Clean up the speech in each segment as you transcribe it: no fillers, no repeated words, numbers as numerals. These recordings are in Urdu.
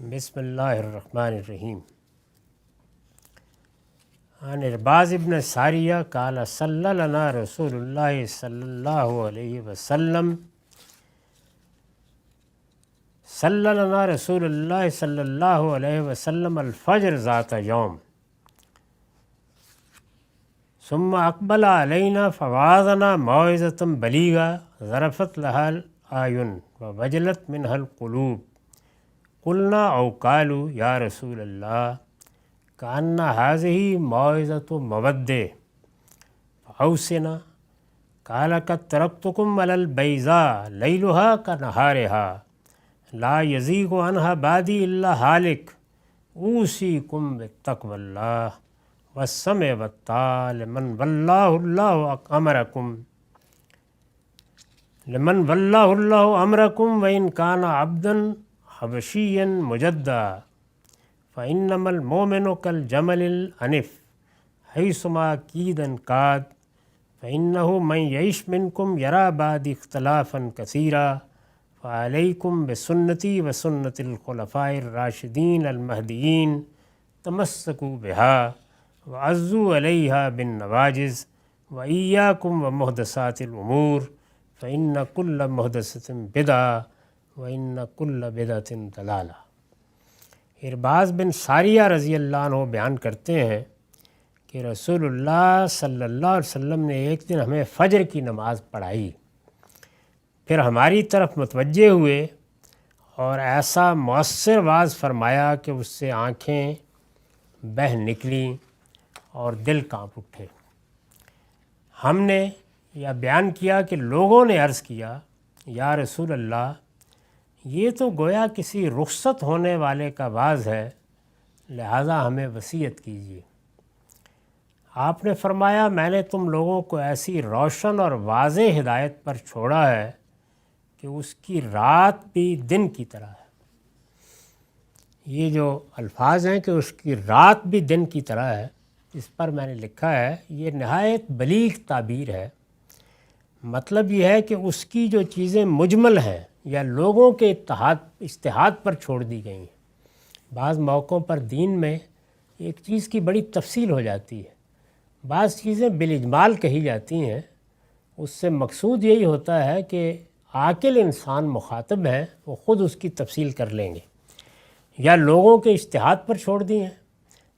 بسم اللہ الرحمن الرحیم۔ عن ارباز ابن ساریہ قال صلی لنا رسول اللہ صلی اللہ علیہ وسلم صلی لنا رسول اللہ صلی اللہ علیہ وسلم الفجر ذات یوم ثم اقبل علینا فوعظنا موعظۃ بلیغہ ظرفت لها الأعین ووجلت منها القلوب قلنا او قالوا یا رسول اللہ کأن هذه موعظۃ مودع فأوصنا قال قد ترکتکم علی البیضاء لیلها كنهارها لا یزیغ عنها بعدی الا هالک اوصیکم بتقوی اللہ والسمع والطاعة لمن واللہ اللہ امرکم وإن كان عبدا حبشیا مجدا فإنما المؤمن كالجمل الأنف حيثما كيد انقاد فإنه من يعش منكم يرى بعد اختلافا كثيرا فعليكم بسنتي وسنة الخلفاء الراشدين المهديين تمسكوا بها وعضوا عليها بالنواجذ وإياكم ومحدثات الأمور فإن كل محدثة بدعة وإن كل بدعة ضلالة۔ ارباز بن ساریہ رضی اللہ عنہ بیان کرتے ہیں کہ رسول اللہ صلی اللہ علیہ وسلم نے ایک دن ہمیں فجر کی نماز پڑھائی، پھر ہماری طرف متوجہ ہوئے اور ایسا مؤثر واعظ فرمایا کہ اس سے آنکھیں بہہ نکلیں اور دل کانپ اٹھے۔ ہم نے یہ بیان کیا کہ لوگوں نے عرض کیا یا رسول اللہ یہ تو گویا کسی رخصت ہونے والے کا واعظ ہے، لہٰذا ہمیں وصیت کیجیے۔ آپ نے فرمایا میں نے تم لوگوں کو ایسی روشن اور واضح ہدایت پر چھوڑا ہے کہ اس کی رات بھی دن کی طرح ہے۔ یہ جو الفاظ ہیں کہ اس کی رات بھی دن کی طرح ہے، اس پر میں نے لکھا ہے یہ نہایت بلیغ تعبیر ہے۔ مطلب یہ ہے کہ اس کی جو چیزیں مجمل ہیں یا لوگوں کے اجتہاد پر چھوڑ دی گئی ہیں۔ بعض موقعوں پر دین میں ایک چیز کی بڑی تفصیل ہو جاتی ہے، بعض چیزیں بالاجمال کہی جاتی ہیں، اس سے مقصود یہی ہوتا ہے کہ عاقل انسان مخاطب ہیں وہ خود اس کی تفصیل کر لیں گے، یا لوگوں کے اجتہاد پر چھوڑ دی ہیں،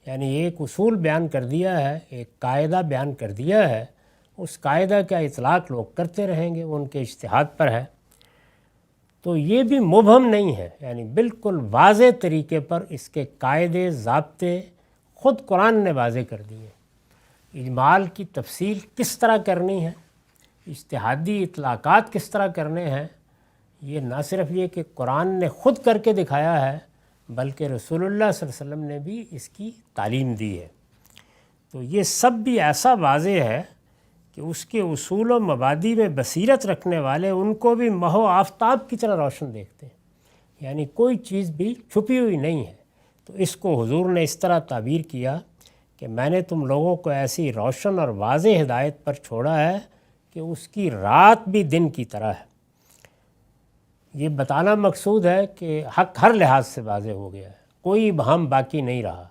یعنی ایک اصول بیان کر دیا ہے، ایک قاعدہ بیان کر دیا ہے، اس قاعدہ کا اطلاق لوگ کرتے رہیں گے، وہ ان کے اجتہاد پر ہے۔ تو یہ بھی مبہم نہیں ہے، یعنی بالکل واضح طریقے پر اس کے قاعدے ضابطے خود قرآن نے واضح کر دیے۔ اجمال کی تفصیل کس طرح کرنی ہے، اجتہادی اطلاقات کس طرح کرنے ہیں، یہ نہ صرف یہ کہ قرآن نے خود کر کے دکھایا ہے بلکہ رسول اللہ صلی اللہ علیہ وسلم نے بھی اس کی تعلیم دی ہے۔ تو یہ سب بھی ایسا واضح ہے کہ اس کے اصول و مبادی میں بصیرت رکھنے والے ان کو بھی ماہ و آفتاب کی طرح روشن دیکھتے ہیں، یعنی کوئی چیز بھی چھپی ہوئی نہیں ہے۔ تو اس کو حضور نے اس طرح تعبیر کیا کہ میں نے تم لوگوں کو ایسی روشن اور واضح ہدایت پر چھوڑا ہے کہ اس کی رات بھی دن کی طرح ہے۔ یہ بتانا مقصود ہے کہ حق ہر لحاظ سے واضح ہو گیا ہے، کوئی ابہام باقی نہیں رہا۔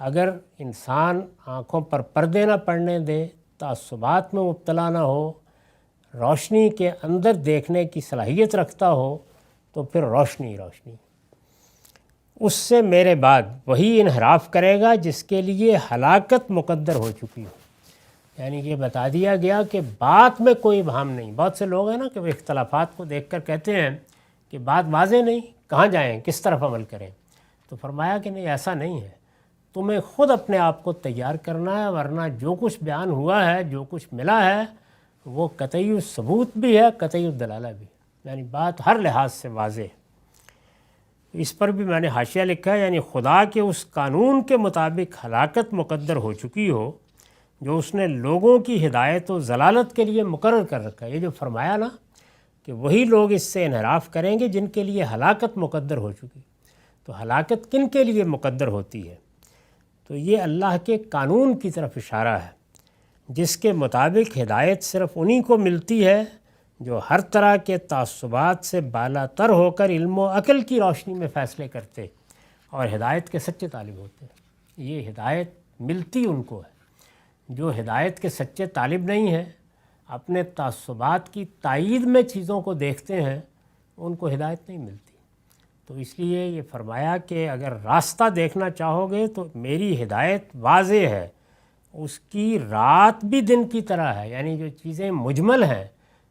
اگر انسان آنکھوں پر پردے نہ پڑنے دے، تعصبات میں مبتلا نہ ہو، روشنی کے اندر دیکھنے کی صلاحیت رکھتا ہو تو پھر روشنی روشنی۔ اس سے میرے بعد وہی انحراف کرے گا جس کے لیے ہلاکت مقدر ہو چکی ہو۔ یعنی یہ بتا دیا گیا کہ بات میں کوئی ابہام نہیں۔ بہت سے لوگ ہیں نا کہ وہ اختلافات کو دیکھ کر کہتے ہیں کہ بات واضح نہیں، کہاں جائیں، کس طرف عمل کریں۔ تو فرمایا کہ نہیں، ایسا نہیں ہے، تمہیں خود اپنے آپ کو تیار کرنا ہے، ورنہ جو کچھ بیان ہوا ہے، جو کچھ ملا ہے، وہ قطعی ثبوت بھی ہے، قطعی دلالہ بھی، یعنی بات ہر لحاظ سے واضح ہے۔ اس پر بھی میں نے حاشیہ لکھا ہے، یعنی خدا کے اس قانون کے مطابق ہلاکت مقدر ہو چکی ہو جو اس نے لوگوں کی ہدایت و ضلالت کے لیے مقرر کر رکھا ہے۔ یہ جو فرمایا نا کہ وہی لوگ اس سے انحراف کریں گے جن کے لیے ہلاکت مقدر ہو چکی۔ تو ہلاکت کن کے لیے مقدر ہوتی ہے؟ تو یہ اللہ کے قانون کی طرف اشارہ ہے، جس کے مطابق ہدایت صرف انہی کو ملتی ہے جو ہر طرح کے تعصبات سے بالا تر ہو کر علم و عقل کی روشنی میں فیصلے کرتے اور ہدایت کے سچے طالب ہوتے ہیں۔ یہ ہدایت ملتی ان کو ہے۔ جو ہدایت کے سچے طالب نہیں ہیں، اپنے تعصبات کی تائید میں چیزوں کو دیکھتے ہیں، ان کو ہدایت نہیں ملتی۔ تو اس لیے یہ فرمایا کہ اگر راستہ دیکھنا چاہو گے تو میری ہدایت واضح ہے، اس کی رات بھی دن کی طرح ہے، یعنی جو چیزیں مجمل ہیں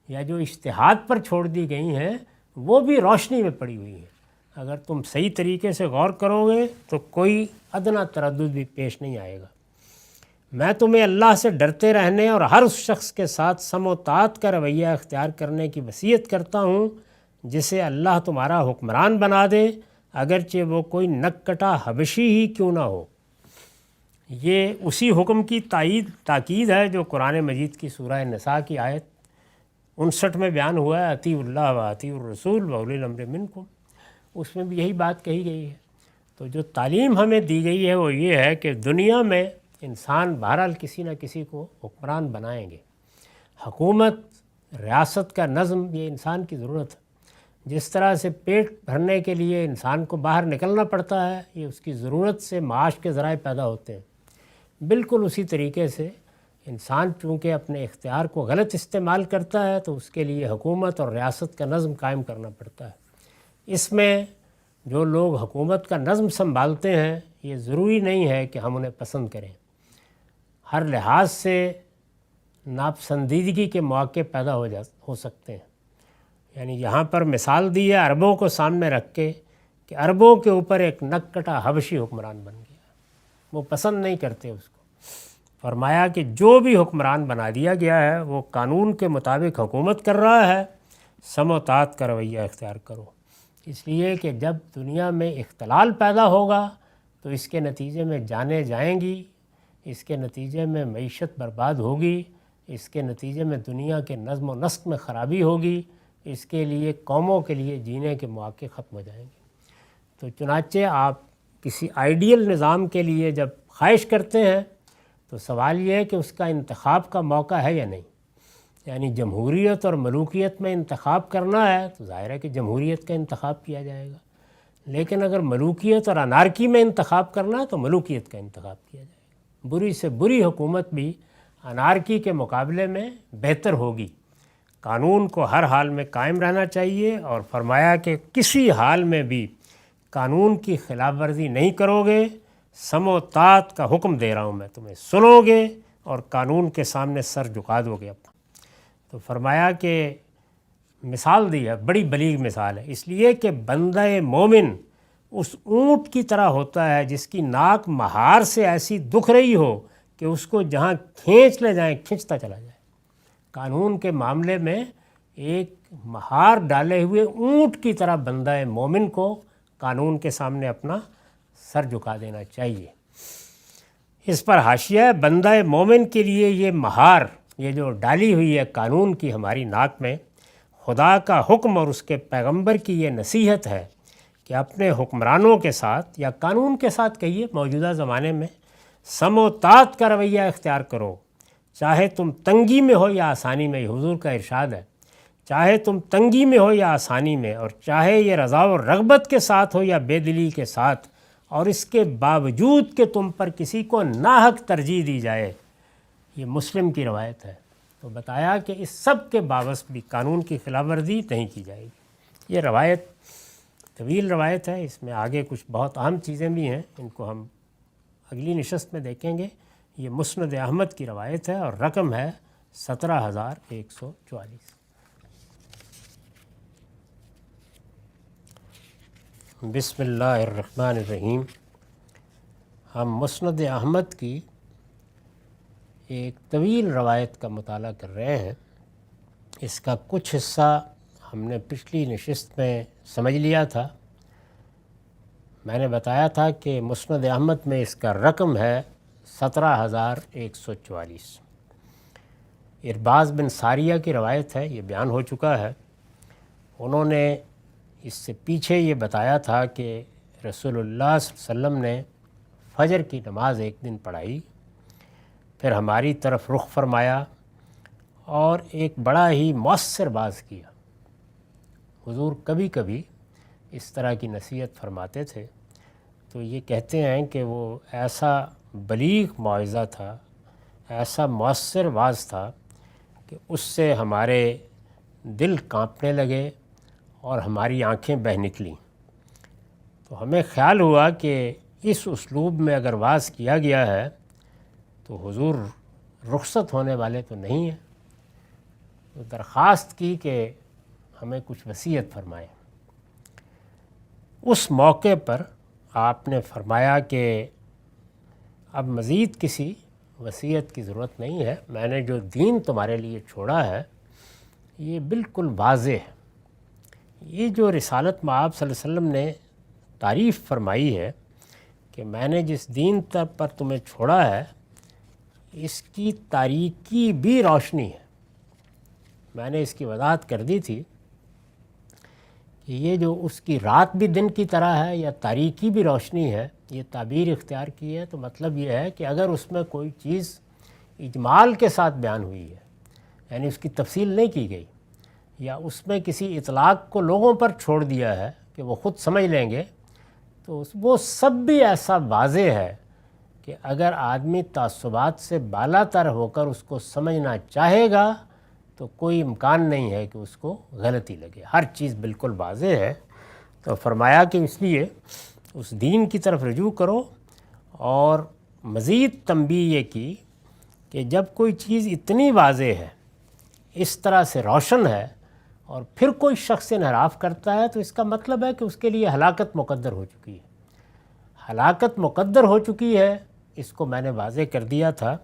یا جو اجتہاد پر چھوڑ دی گئی ہیں وہ بھی روشنی میں پڑی ہوئی ہیں۔ اگر تم صحیح طریقے سے غور کرو گے تو کوئی ادنا تردد بھی پیش نہیں آئے گا۔ میں تمہیں اللہ سے ڈرتے رہنے اور ہر اس شخص کے ساتھ سم و طاعت کا رویہ اختیار کرنے کی وصیت کرتا ہوں جسے اللہ تمہارا حکمران بنا دے، اگرچہ وہ کوئی نک کٹا حبشی ہی کیوں نہ ہو۔ یہ اسی حکم کی تاکید ہے جو قرآن مجید کی سورہ نساء کی آیت 59 میں بیان ہوا ہے، اطیعوا اللہ و اطیعوا الرسول و اولی الامر منکم۔ اس میں بھی یہی بات کہی گئی ہے۔ تو جو تعلیم ہمیں دی گئی ہے وہ یہ ہے کہ دنیا میں انسان بہرحال کسی نہ کسی کو حکمران بنائیں گے۔ حکومت، ریاست کا نظم یہ انسان کی ضرورت ہے۔ جس طرح سے پیٹ بھرنے کے لیے انسان کو باہر نکلنا پڑتا ہے، یہ اس کی ضرورت سے معاش کے ذرائع پیدا ہوتے ہیں، بالکل اسی طریقے سے انسان چونکہ اپنے اختیار کو غلط استعمال کرتا ہے تو اس کے لیے حکومت اور ریاست کا نظم قائم کرنا پڑتا ہے۔ اس میں جو لوگ حکومت کا نظم سنبھالتے ہیں یہ ضروری نہیں ہے کہ ہم انہیں پسند کریں۔ ہر لحاظ سے ناپسندیدگی کے مواقع پیدا ہو سکتے ہیں۔ یعنی یہاں پر مثال دی ہے عربوں کو سامنے رکھ کے کہ عربوں کے اوپر ایک نک کٹا حبشی حکمران بن گیا، وہ پسند نہیں کرتے اس کو۔ فرمایا کہ جو بھی حکمران بنا دیا گیا ہے وہ قانون کے مطابق حکومت کر رہا ہے، سم و طاعت کا رویہ اختیار کرو۔ اس لیے کہ جب دنیا میں اختلال پیدا ہوگا تو اس کے نتیجے میں جانیں جائیں گی، اس کے نتیجے میں معیشت برباد ہوگی، اس کے نتیجے میں دنیا کے نظم و نسق میں خرابی ہوگی، اس کے لیے قوموں کے لیے جینے کے مواقع ختم ہو جائیں گے۔ تو چنانچہ آپ کسی آئیڈیل نظام کے لیے جب خواہش کرتے ہیں تو سوال یہ ہے کہ اس کا انتخاب کا موقع ہے یا نہیں۔ یعنی جمہوریت اور ملوکیت میں انتخاب کرنا ہے تو ظاہر ہے کہ جمہوریت کا انتخاب کیا جائے گا، لیکن اگر ملوکیت اور انارکی میں انتخاب کرنا ہے تو ملوکیت کا انتخاب کیا جائے گا۔ بری سے بری حکومت بھی انارکی کے مقابلے میں بہتر ہوگی۔ قانون کو ہر حال میں قائم رہنا چاہیے، اور فرمایا کہ کسی حال میں بھی قانون کی خلاف ورزی نہیں کرو گے، سم و طاعت کا حکم دے رہا ہوں میں تمہیں، سنو گے اور قانون کے سامنے سر جھکا دو گے اپنا۔ تو فرمایا کہ مثال دی ہے، بڑی بلیغ مثال ہے، اس لیے کہ بندہ مومن اس اونٹ کی طرح ہوتا ہے جس کی ناک مہار سے ایسی دکھ رہی ہو کہ اس کو جہاں کھینچ لے جائیں کھینچتا چلا جائے۔ قانون کے معاملے میں ایک مہار ڈالے ہوئے اونٹ کی طرح بندہ مومن کو قانون کے سامنے اپنا سر جھکا دینا چاہیے۔ اس پر حاشیہ ہے، بندہ مومن کے لیے یہ مہار، یہ جو ڈالی ہوئی ہے قانون کی ہماری ناک میں، خدا کا حکم اور اس کے پیغمبر کی یہ نصیحت ہے کہ اپنے حکمرانوں کے ساتھ یا قانون کے ساتھ کہیے موجودہ زمانے میں سم و طاعت کا رویہ اختیار کرو، چاہے تم تنگی میں ہو یا آسانی میں۔ یہ حضور کا ارشاد ہے، چاہے تم تنگی میں ہو یا آسانی میں، اور چاہے یہ رضا و رغبت کے ساتھ ہو یا بے دلی کے ساتھ، اور اس کے باوجود کہ تم پر کسی کو ناحق ترجیح دی جائے۔ یہ مسلم کی روایت ہے۔ تو بتایا کہ اس سب کے باوجود بھی قانون کی خلاف ورزی نہیں کی جائے گی۔ یہ روایت طویل روایت ہے، اس میں آگے کچھ بہت اہم چیزیں بھی ہیں، ان کو ہم اگلی نشست میں دیکھیں گے۔ یہ مسند احمد کی روایت ہے اور رقم ہے 17,144۔ بسم اللہ الرحمن الرحیم۔ ہم مسند احمد کی ایک طویل روایت کا مطالعہ کر رہے ہیں۔ اس کا کچھ حصہ ہم نے پچھلی نشست میں سمجھ لیا تھا۔ میں نے بتایا تھا کہ مسند احمد میں اس کا رقم ہے 17,144۔ ارباز بن ساریہ کی روایت ہے، یہ بیان ہو چکا ہے۔ انہوں نے اس سے پیچھے یہ بتایا تھا کہ رسول اللہ صلی اللہ علیہ وسلم نے فجر کی نماز ایک دن پڑھائی، پھر ہماری طرف رخ فرمایا اور ایک بڑا ہی مؤثر باز کیا۔ حضور کبھی کبھی اس طرح کی نصیحت فرماتے تھے۔ تو یہ کہتے ہیں کہ وہ ایسا بلیغ موعظہ تھا، ایسا مؤثر واعظ تھا کہ اس سے ہمارے دل کانپنے لگے اور ہماری آنکھیں بہہ نکلیں۔ تو ہمیں خیال ہوا کہ اس اسلوب میں اگر واعظ کیا گیا ہے تو حضور رخصت ہونے والے تو نہیں ہیں، تو درخواست کی کہ ہمیں کچھ وصیت فرمائیں۔ اس موقع پر آپ نے فرمایا کہ اب مزید کسی وصیت کی ضرورت نہیں ہے، میں نے جو دین تمہارے لیے چھوڑا ہے یہ بالکل واضح ہے۔ یہ جو رسالت مآب صلی اللہ علیہ وسلم نے تعریف فرمائی ہے کہ میں نے جس دین پر تمہیں چھوڑا ہے اس کی تاریکی بھی روشنی ہے۔ میں نے اس کی وضاحت کر دی تھی کہ یہ جو اس کی رات بھی دن کی طرح ہے یا تاریکی بھی روشنی ہے، یہ تعبیر اختیار کی ہے، تو مطلب یہ ہے کہ اگر اس میں کوئی چیز اجمال کے ساتھ بیان ہوئی ہے، یعنی اس کی تفصیل نہیں کی گئی، یا اس میں کسی اطلاق کو لوگوں پر چھوڑ دیا ہے کہ وہ خود سمجھ لیں گے، تو وہ سب بھی ایسا واضح ہے کہ اگر آدمی تعصبات سے بالا تر ہو کر اس کو سمجھنا چاہے گا تو کوئی امکان نہیں ہے کہ اس کو غلطی لگے۔ ہر چیز بالکل واضح ہے۔ تو فرمایا کہ اس لیے اس دین کی طرف رجوع کرو، اور مزید تنبیہ یہ کی کہ جب کوئی چیز اتنی واضح ہے، اس طرح سے روشن ہے، اور پھر کوئی شخص انحراف کرتا ہے تو اس کا مطلب ہے کہ اس کے لیے ہلاکت مقدر ہو چکی ہے۔ ہلاکت مقدر ہو چکی ہے، اس کو میں نے واضح کر دیا تھا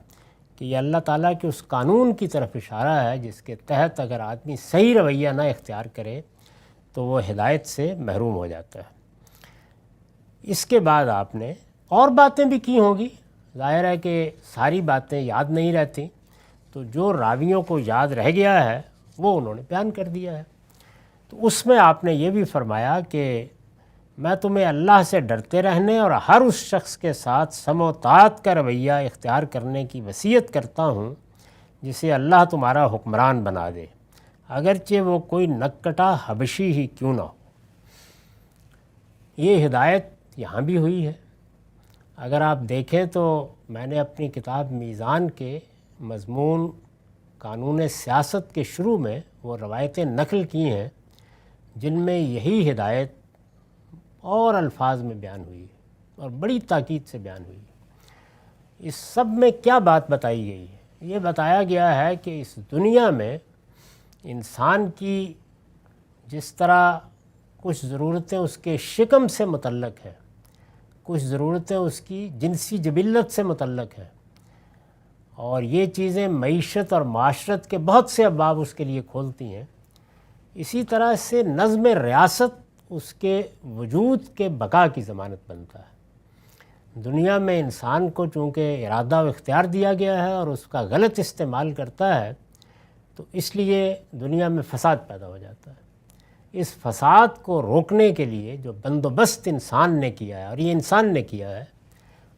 کہ یہ اللہ تعالیٰ کے اس قانون کی طرف اشارہ ہے جس کے تحت اگر آدمی صحیح رویہ نہ اختیار کرے تو وہ ہدایت سے محروم ہو جاتا ہے۔ اس کے بعد آپ نے اور باتیں بھی کی ہوں گی، ظاہر ہے کہ ساری باتیں یاد نہیں رہتی، تو جو راویوں کو یاد رہ گیا ہے وہ انہوں نے بیان کر دیا ہے۔ تو اس میں آپ نے یہ بھی فرمایا کہ میں تمہیں اللہ سے ڈرتے رہنے اور ہر اس شخص کے ساتھ سم و طاعت کا رویہ اختیار کرنے کی وصیت کرتا ہوں جسے اللہ تمہارا حکمران بنا دے، اگرچہ وہ کوئی نکٹا حبشی ہی کیوں نہ ہو۔ یہ ہدایت یہاں بھی ہوئی ہے۔ اگر آپ دیکھیں تو میں نے اپنی کتاب میزان کے مضمون قانون سیاست کے شروع میں وہ روایتیں نقل کی ہیں جن میں یہی ہدایت اور الفاظ میں بیان ہوئی ہے اور بڑی تاکید سے بیان ہوئی ہے۔ اس سب میں کیا بات بتائی گئی ہے؟ یہ بتایا گیا ہے کہ اس دنیا میں انسان کی جس طرح کچھ ضرورتیں اس کے شکم سے متعلق ہیں، کچھ ضرورتیں اس کی جنسی جبلت سے متعلق ہیں، اور یہ چیزیں معیشت اور معاشرت کے بہت سے ابواب اس کے لیے کھولتی ہیں، اسی طرح سے نظم ریاست اس کے وجود کے بقا کی ضمانت بنتا ہے۔ دنیا میں انسان کو چونکہ ارادہ و اختیار دیا گیا ہے اور اس کا غلط استعمال کرتا ہے تو اس لیے دنیا میں فساد پیدا ہو جاتا ہے۔ اس فساد کو روکنے کے لیے جو بندوبست انسان نے کیا ہے، اور یہ انسان نے کیا ہے،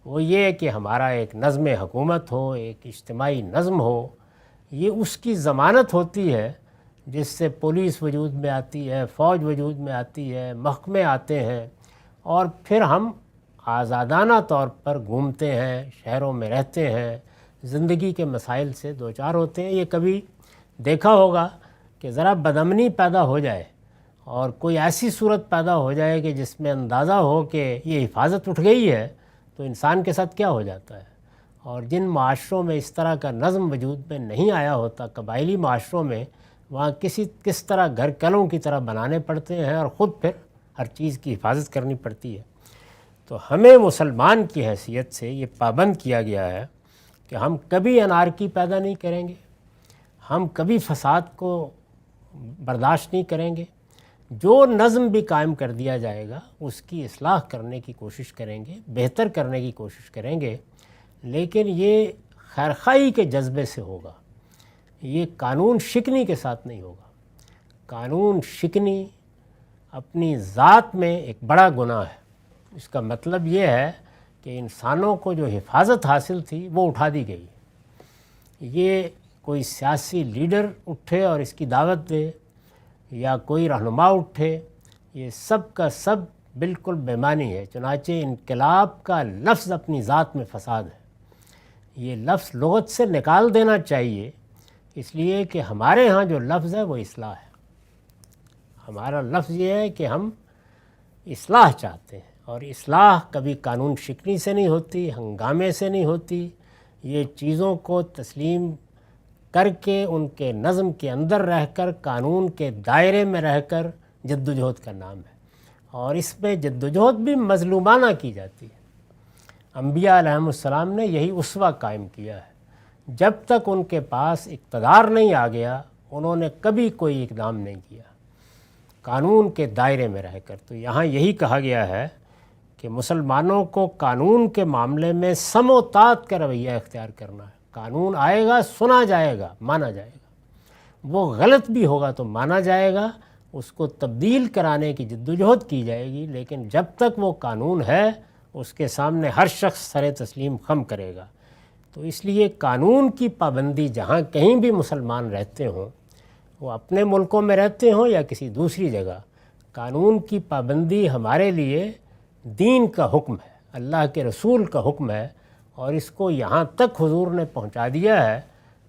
وہ یہ ہے کہ ہمارا ایک نظم حکومت ہو، ایک اجتماعی نظم ہو۔ یہ اس کی ضمانت ہوتی ہے جس سے پولیس وجود میں آتی ہے، فوج وجود میں آتی ہے، محکمے آتے ہیں، اور پھر ہم آزادانہ طور پر گھومتے ہیں، شہروں میں رہتے ہیں، زندگی کے مسائل سے دوچار ہوتے ہیں۔ یہ کبھی دیکھا ہوگا کہ ذرا بدامنی پیدا ہو جائے اور کوئی ایسی صورت پیدا ہو جائے کہ جس میں اندازہ ہو کہ یہ حفاظت اٹھ گئی ہے تو انسان کے ساتھ کیا ہو جاتا ہے۔ اور جن معاشروں میں اس طرح کا نظم وجود میں نہیں آیا ہوتا، قبائلی معاشروں میں، وہاں کس طرح گھر کلوں کی طرح بنانے پڑتے ہیں اور خود پھر ہر چیز کی حفاظت کرنی پڑتی ہے۔ تو ہمیں مسلمان کی حیثیت سے یہ پابند کیا گیا ہے کہ ہم کبھی انارکی پیدا نہیں کریں گے، ہم کبھی فساد کو برداشت نہیں کریں گے۔ جو نظم بھی قائم کر دیا جائے گا اس کی اصلاح کرنے کی کوشش کریں گے، بہتر کرنے کی کوشش کریں گے، لیکن یہ خیرخواہی کے جذبے سے ہوگا، یہ قانون شکنی کے ساتھ نہیں ہوگا۔ قانون شکنی اپنی ذات میں ایک بڑا گناہ ہے۔ اس کا مطلب یہ ہے کہ انسانوں کو جو حفاظت حاصل تھی وہ اٹھا دی گئی۔ یہ کوئی سیاسی لیڈر اٹھے اور اس کی دعوت دے، یا کوئی رہنما اٹھے، یہ سب کا سب بالکل بےمانی ہے۔ چنانچہ انقلاب کا لفظ اپنی ذات میں فساد ہے، یہ لفظ لغت سے نکال دینا چاہیے، اس لیے کہ ہمارے ہاں جو لفظ ہے وہ اصلاح ہے۔ ہمارا لفظ یہ ہے کہ ہم اصلاح چاہتے ہیں، اور اصلاح کبھی قانون شکنی سے نہیں ہوتی، ہنگامے سے نہیں ہوتی، یہ چیزوں کو تسلیم کر کے ان کے نظم کے اندر رہ کر، قانون کے دائرے میں رہ کر جد و جہد کا نام ہے، اور اس میں جد و جہد بھی مظلومانہ کی جاتی ہے۔ انبیاء علیہم السلام نے یہی اسوہ قائم کیا ہے، جب تک ان کے پاس اقتدار نہیں آ گیا انہوں نے کبھی کوئی اقدام نہیں کیا قانون کے دائرے میں رہ کر۔ تو یہاں یہی کہا گیا ہے کہ مسلمانوں کو قانون کے معاملے میں سم و طاعت کا رویہ اختیار کرنا ہے۔ قانون آئے گا، سنا جائے گا، مانا جائے گا، وہ غلط بھی ہوگا تو مانا جائے گا، اس کو تبدیل کرانے کی جد و جہد کی جائے گی، لیکن جب تک وہ قانون ہے اس کے سامنے ہر شخص سر تسلیم خم کرے گا۔ تو اس لیے قانون کی پابندی جہاں کہیں بھی مسلمان رہتے ہوں، وہ اپنے ملکوں میں رہتے ہوں یا کسی دوسری جگہ، قانون کی پابندی ہمارے لیے دین کا حکم ہے، اللہ کے رسول کا حکم ہے، اور اس کو یہاں تک حضور نے پہنچا دیا ہے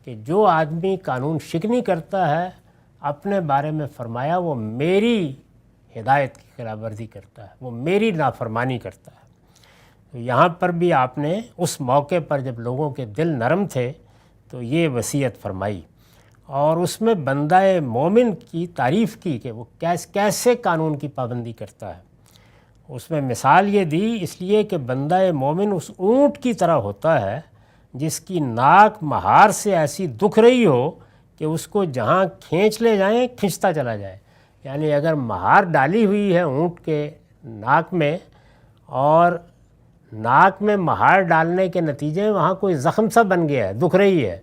کہ جو آدمی قانون شکنی کرتا ہے، اپنے بارے میں فرمایا وہ میری ہدایت کی خلاف ورزی کرتا ہے، وہ میری نافرمانی کرتا ہے۔ تو یہاں پر بھی آپ نے اس موقع پر جب لوگوں کے دل نرم تھے تو یہ وصیت فرمائی، اور اس میں بندہ مومن کی تعریف کی کہ وہ کیسے قانون کی پابندی کرتا ہے۔ اس میں مثال یہ دی، اس لیے کہ بندہ مومن اس اونٹ کی طرح ہوتا ہے جس کی ناک مہار سے ایسی دکھ رہی ہو کہ اس کو جہاں کھینچ لے جائیں کھنچتا چلا جائے۔ یعنی اگر مہار ڈالی ہوئی ہے اونٹ کے ناک میں، اور ناک میں مہار ڈالنے کے نتیجے میں وہاں کوئی زخم سا بن گیا ہے، دکھ رہی ہے،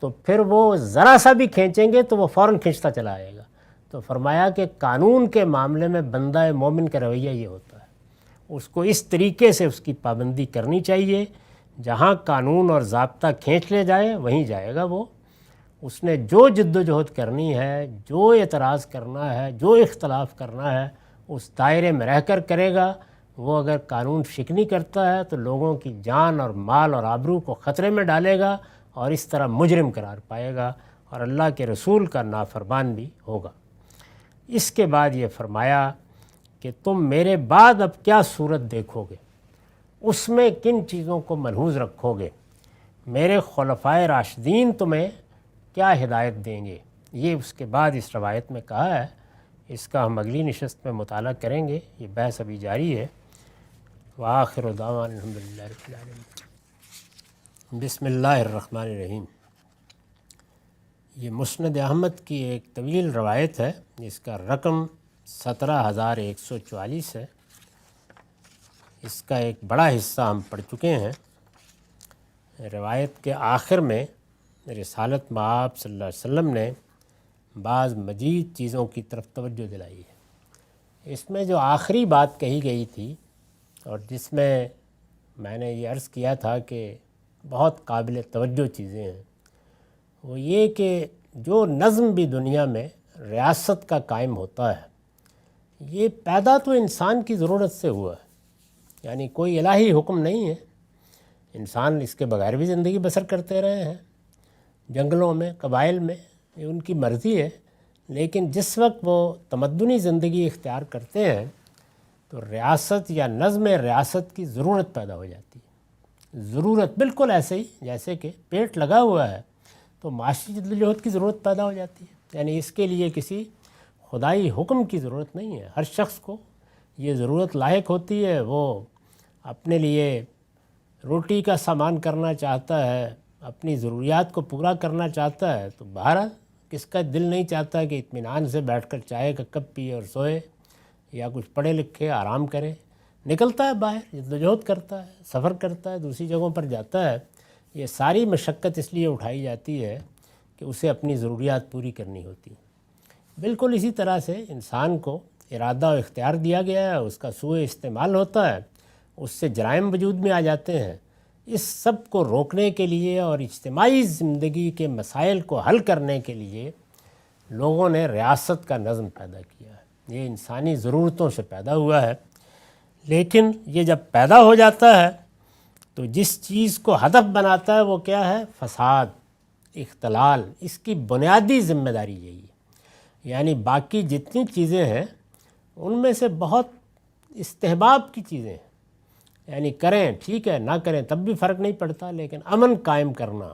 تو پھر وہ ذرا سا بھی کھینچیں گے تو وہ فوراً کھنچتا چلا آئے گا۔ تو فرمایا کہ قانون کے معاملے میں بندہ مومن کا رویہ یہ ہوتا ہے، اس کو اس طریقے سے اس کی پابندی کرنی چاہیے، جہاں قانون اور ضابطہ کھینچ لے جائے وہیں جائے گا وہ۔ اس نے جو جد و جہد کرنی ہے، جو اعتراض کرنا ہے، جو اختلاف کرنا ہے، اس دائرے میں رہ کر کرے گا۔ وہ اگر قانون شکنی کرتا ہے تو لوگوں کی جان اور مال اور آبرو کو خطرے میں ڈالے گا، اور اس طرح مجرم قرار پائے گا، اور اللہ کے رسول کا نافرمان بھی ہوگا۔ اس کے بعد یہ فرمایا کہ تم میرے بعد اب کیا صورت دیکھو گے، اس میں کن چیزوں کو ملحوظ رکھو گے، میرے خلفائے راشدین تمہیں کیا ہدایت دیں گے۔ یہ اس کے بعد اس روایت میں کہا ہے، اس کا ہم اگلی نشست میں مطالعہ کریں گے، یہ بحث ابھی جاری ہے۔ وآخر دعوانا الحمدللہ رب العالمین۔ بسم اللہ الرحمن الرحیم۔ یہ مسند احمد کی ایک طویل روایت ہے، جس کا رقم 17,144 ہے۔ اس کا ایک بڑا حصہ ہم پڑھ چکے ہیں۔ روایت کے آخر میں رسالت مآب صلی اللہ علیہ وسلم نے بعض مزید چیزوں کی طرف توجہ دلائی ہے۔ اس میں جو آخری بات کہی گئی تھی، اور جس میں نے یہ عرض کیا تھا کہ بہت قابل توجہ چیزیں ہیں، وہ یہ کہ جو نظم بھی دنیا میں ریاست کا قائم ہوتا ہے، یہ پیدا تو انسان کی ضرورت سے ہوا ہے، یعنی کوئی الہی حکم نہیں ہے۔ انسان اس کے بغیر بھی زندگی بسر کرتے رہے ہیں، جنگلوں میں، قبائل میں، یہ ان کی مرضی ہے، لیکن جس وقت وہ تمدنی زندگی اختیار کرتے ہیں تو ریاست یا نظم ریاست کی ضرورت پیدا ہو جاتی ہے۔ ضرورت بالکل ایسے ہی جیسے کہ پیٹ لگا ہوا ہے تو معاشی جدوجہد کی ضرورت پیدا ہو جاتی ہے، یعنی اس کے لیے کسی خدائی حکم کی ضرورت نہیں ہے۔ ہر شخص کو یہ ضرورت لاحق ہوتی ہے، وہ اپنے لیے روٹی کا سامان کرنا چاہتا ہے، اپنی ضروریات کو پورا کرنا چاہتا ہے، تو بہرحال کس کا دل نہیں چاہتا کہ اطمینان سے بیٹھ کر چائے کا کپ پیے اور سوئے، یا کچھ پڑھے لکھے آرام کرے۔ نکلتا ہے باہر، جدوجہد کرتا ہے، سفر کرتا ہے، دوسری جگہوں پر جاتا ہے۔ یہ ساری مشقت اس لیے اٹھائی جاتی ہے کہ اسے اپنی ضروریات پوری کرنی ہوتی ہیں۔ بالکل اسی طرح سے انسان کو ارادہ و اختیار دیا گیا ہے، اس کا سوء استعمال ہوتا ہے، اس سے جرائم وجود میں آ جاتے ہیں۔ اس سب کو روکنے کے لیے اور اجتماعی زندگی کے مسائل کو حل کرنے کے لیے لوگوں نے ریاست کا نظم پیدا کیا ہے۔ یہ انسانی ضرورتوں سے پیدا ہوا ہے۔ لیکن یہ جب پیدا ہو جاتا ہے تو جس چیز کو ہدف بناتا ہے وہ کیا ہے؟ فساد، اختلال۔ اس کی بنیادی ذمہ داری یہی ہے۔ یعنی باقی جتنی چیزیں ہیں ان میں سے بہت استحباب کی چیزیں ہیں، یعنی کریں ٹھیک ہے، نہ کریں تب بھی فرق نہیں پڑتا، لیکن امن قائم کرنا،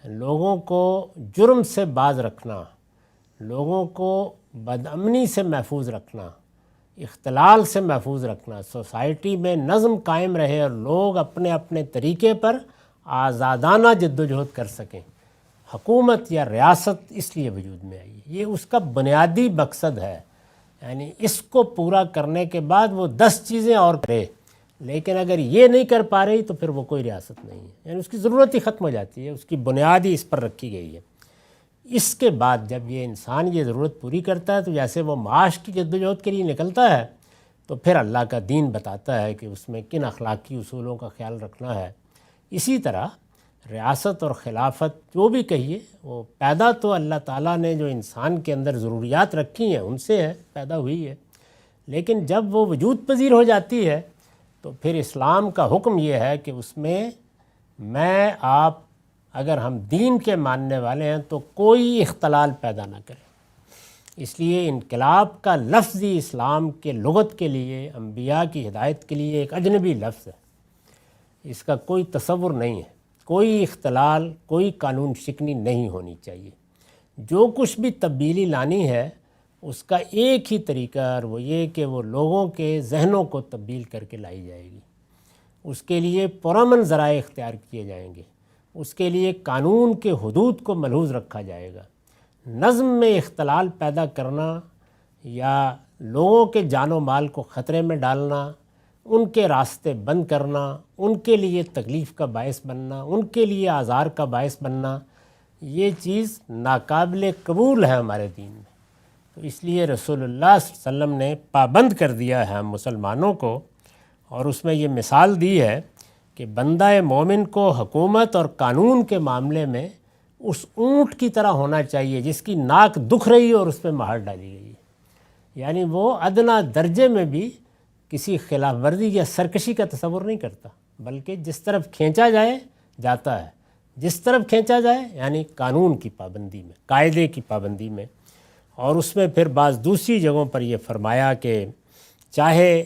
لوگوں کو جرم سے باز رکھنا، لوگوں کو بدامنی سے محفوظ رکھنا، اختلال سے محفوظ رکھنا، سوسائٹی میں نظم قائم رہے اور لوگ اپنے اپنے طریقے پر آزادانہ جد و جہد کر سکیں۔ حکومت یا ریاست اس لیے وجود میں آئی، یہ اس کا بنیادی مقصد ہے۔ یعنی اس کو پورا کرنے کے بعد وہ 10 چیزیں اور کرے، لیکن اگر یہ نہیں کر پا رہی تو پھر وہ کوئی ریاست نہیں ہے، یعنی اس کی ضرورت ہی ختم ہو جاتی ہے، اس کی بنیاد ہی اس پر رکھی گئی ہے۔ اس کے بعد جب یہ انسان یہ ضرورت پوری کرتا ہے تو جیسے وہ معاش کی جدوجہد کے لیے نکلتا ہے تو پھر اللہ کا دین بتاتا ہے کہ اس میں کن اخلاقی اصولوں کا خیال رکھنا ہے۔ اسی طرح ریاست اور خلافت جو بھی کہیے، وہ پیدا تو اللہ تعالیٰ نے جو انسان کے اندر ضروریات رکھی ہیں ان سے ہے، پیدا ہوئی ہے، لیکن جب وہ وجود پذیر ہو جاتی ہے تو پھر اسلام کا حکم یہ ہے کہ اس میں آپ اگر ہم دین کے ماننے والے ہیں تو کوئی اختلال پیدا نہ کریں۔ اس لیے انقلاب کا لفظ ہی اسلام کے لغت کے لیے، انبیاء کی ہدایت کے لیے ایک اجنبی لفظ ہے، اس کا کوئی تصور نہیں ہے۔ کوئی اختلال، کوئی قانون شکنی نہیں ہونی چاہیے۔ جو کچھ بھی تبدیلی لانی ہے اس کا ایک ہی طریقہ، اور وہ یہ کہ وہ لوگوں کے ذہنوں کو تبدیل کر کے لائی جائے گی۔ اس کے لیے پرامن ذرائع اختیار کیے جائیں گے، اس کے لیے قانون کے حدود کو ملحوظ رکھا جائے گا۔ نظم میں اختلال پیدا کرنا یا لوگوں کے جان و مال کو خطرے میں ڈالنا، ان کے راستے بند کرنا، ان کے لیے تکلیف کا باعث بننا، ان کے لیے آزار کا باعث بننا، یہ چیز ناقابل قبول ہے ہمارے دین میں۔ تو اس لیے رسول اللہ صلی اللہ علیہ وسلم نے پابند کر دیا ہے ہم مسلمانوں کو، اور اس میں یہ مثال دی ہے کہ بندہ مومن کو حکومت اور قانون کے معاملے میں اس اونٹ کی طرح ہونا چاہیے جس کی ناک دکھ رہی اور اس پہ مہر ڈالی گئی ہے۔ یعنی وہ ادنا درجے میں بھی کسی خلاف ورزی یا سرکشی کا تصور نہیں کرتا، بلکہ جس طرف کھینچا جائے جاتا ہے، جس طرف کھینچا جائے یعنی قانون کی پابندی میں، قاعدے کی پابندی میں۔ اور اس میں پھر بعض دوسری جگہوں پر یہ فرمایا کہ چاہے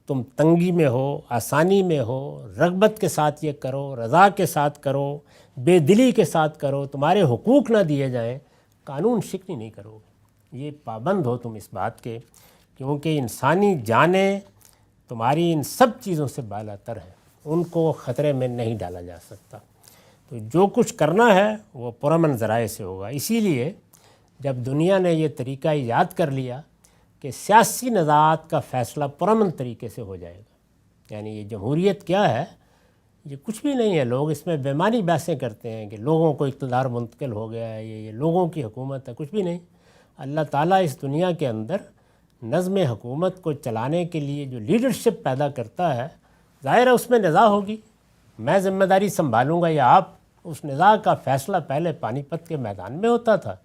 تم تنگی میں ہو، آسانی میں ہو، رغبت کے ساتھ یہ کرو، رضا کے ساتھ کرو، بے دلی کے ساتھ کرو، تمہارے حقوق نہ دیے جائیں، قانون شکنی نہیں کرو گے، یہ پابند ہو تم اس بات کے، کیونکہ انسانی جانیں تمہاری ان سب چیزوں سے بالا تر ہیں، ان کو خطرے میں نہیں ڈالا جا سکتا۔ تو جو کچھ کرنا ہے وہ پرامن ذرائع سے ہوگا۔ اسی لیے جب دنیا نے یہ طریقہ ایجاد کر لیا کہ سیاسی نزاعات کا فیصلہ پرامن طریقے سے ہو جائے گا، یعنی یہ جمہوریت کیا ہے، یہ کچھ بھی نہیں ہے۔ لوگ اس میں بےمانی بحثیں کرتے ہیں کہ لوگوں کو اقتدار منتقل ہو گیا ہے، یہ لوگوں کی حکومت ہے، کچھ بھی نہیں۔ اللہ تعالیٰ اس دنیا کے اندر نظم حکومت کو چلانے کے لیے جو لیڈرشپ پیدا کرتا ہے، ظاہر ہے اس میں نزاع ہوگی، میں ذمہ داری سنبھالوں گا یا آپ، اس نزاع کا فیصلہ پہلے پانی پت کے میدان میں ہوتا تھا،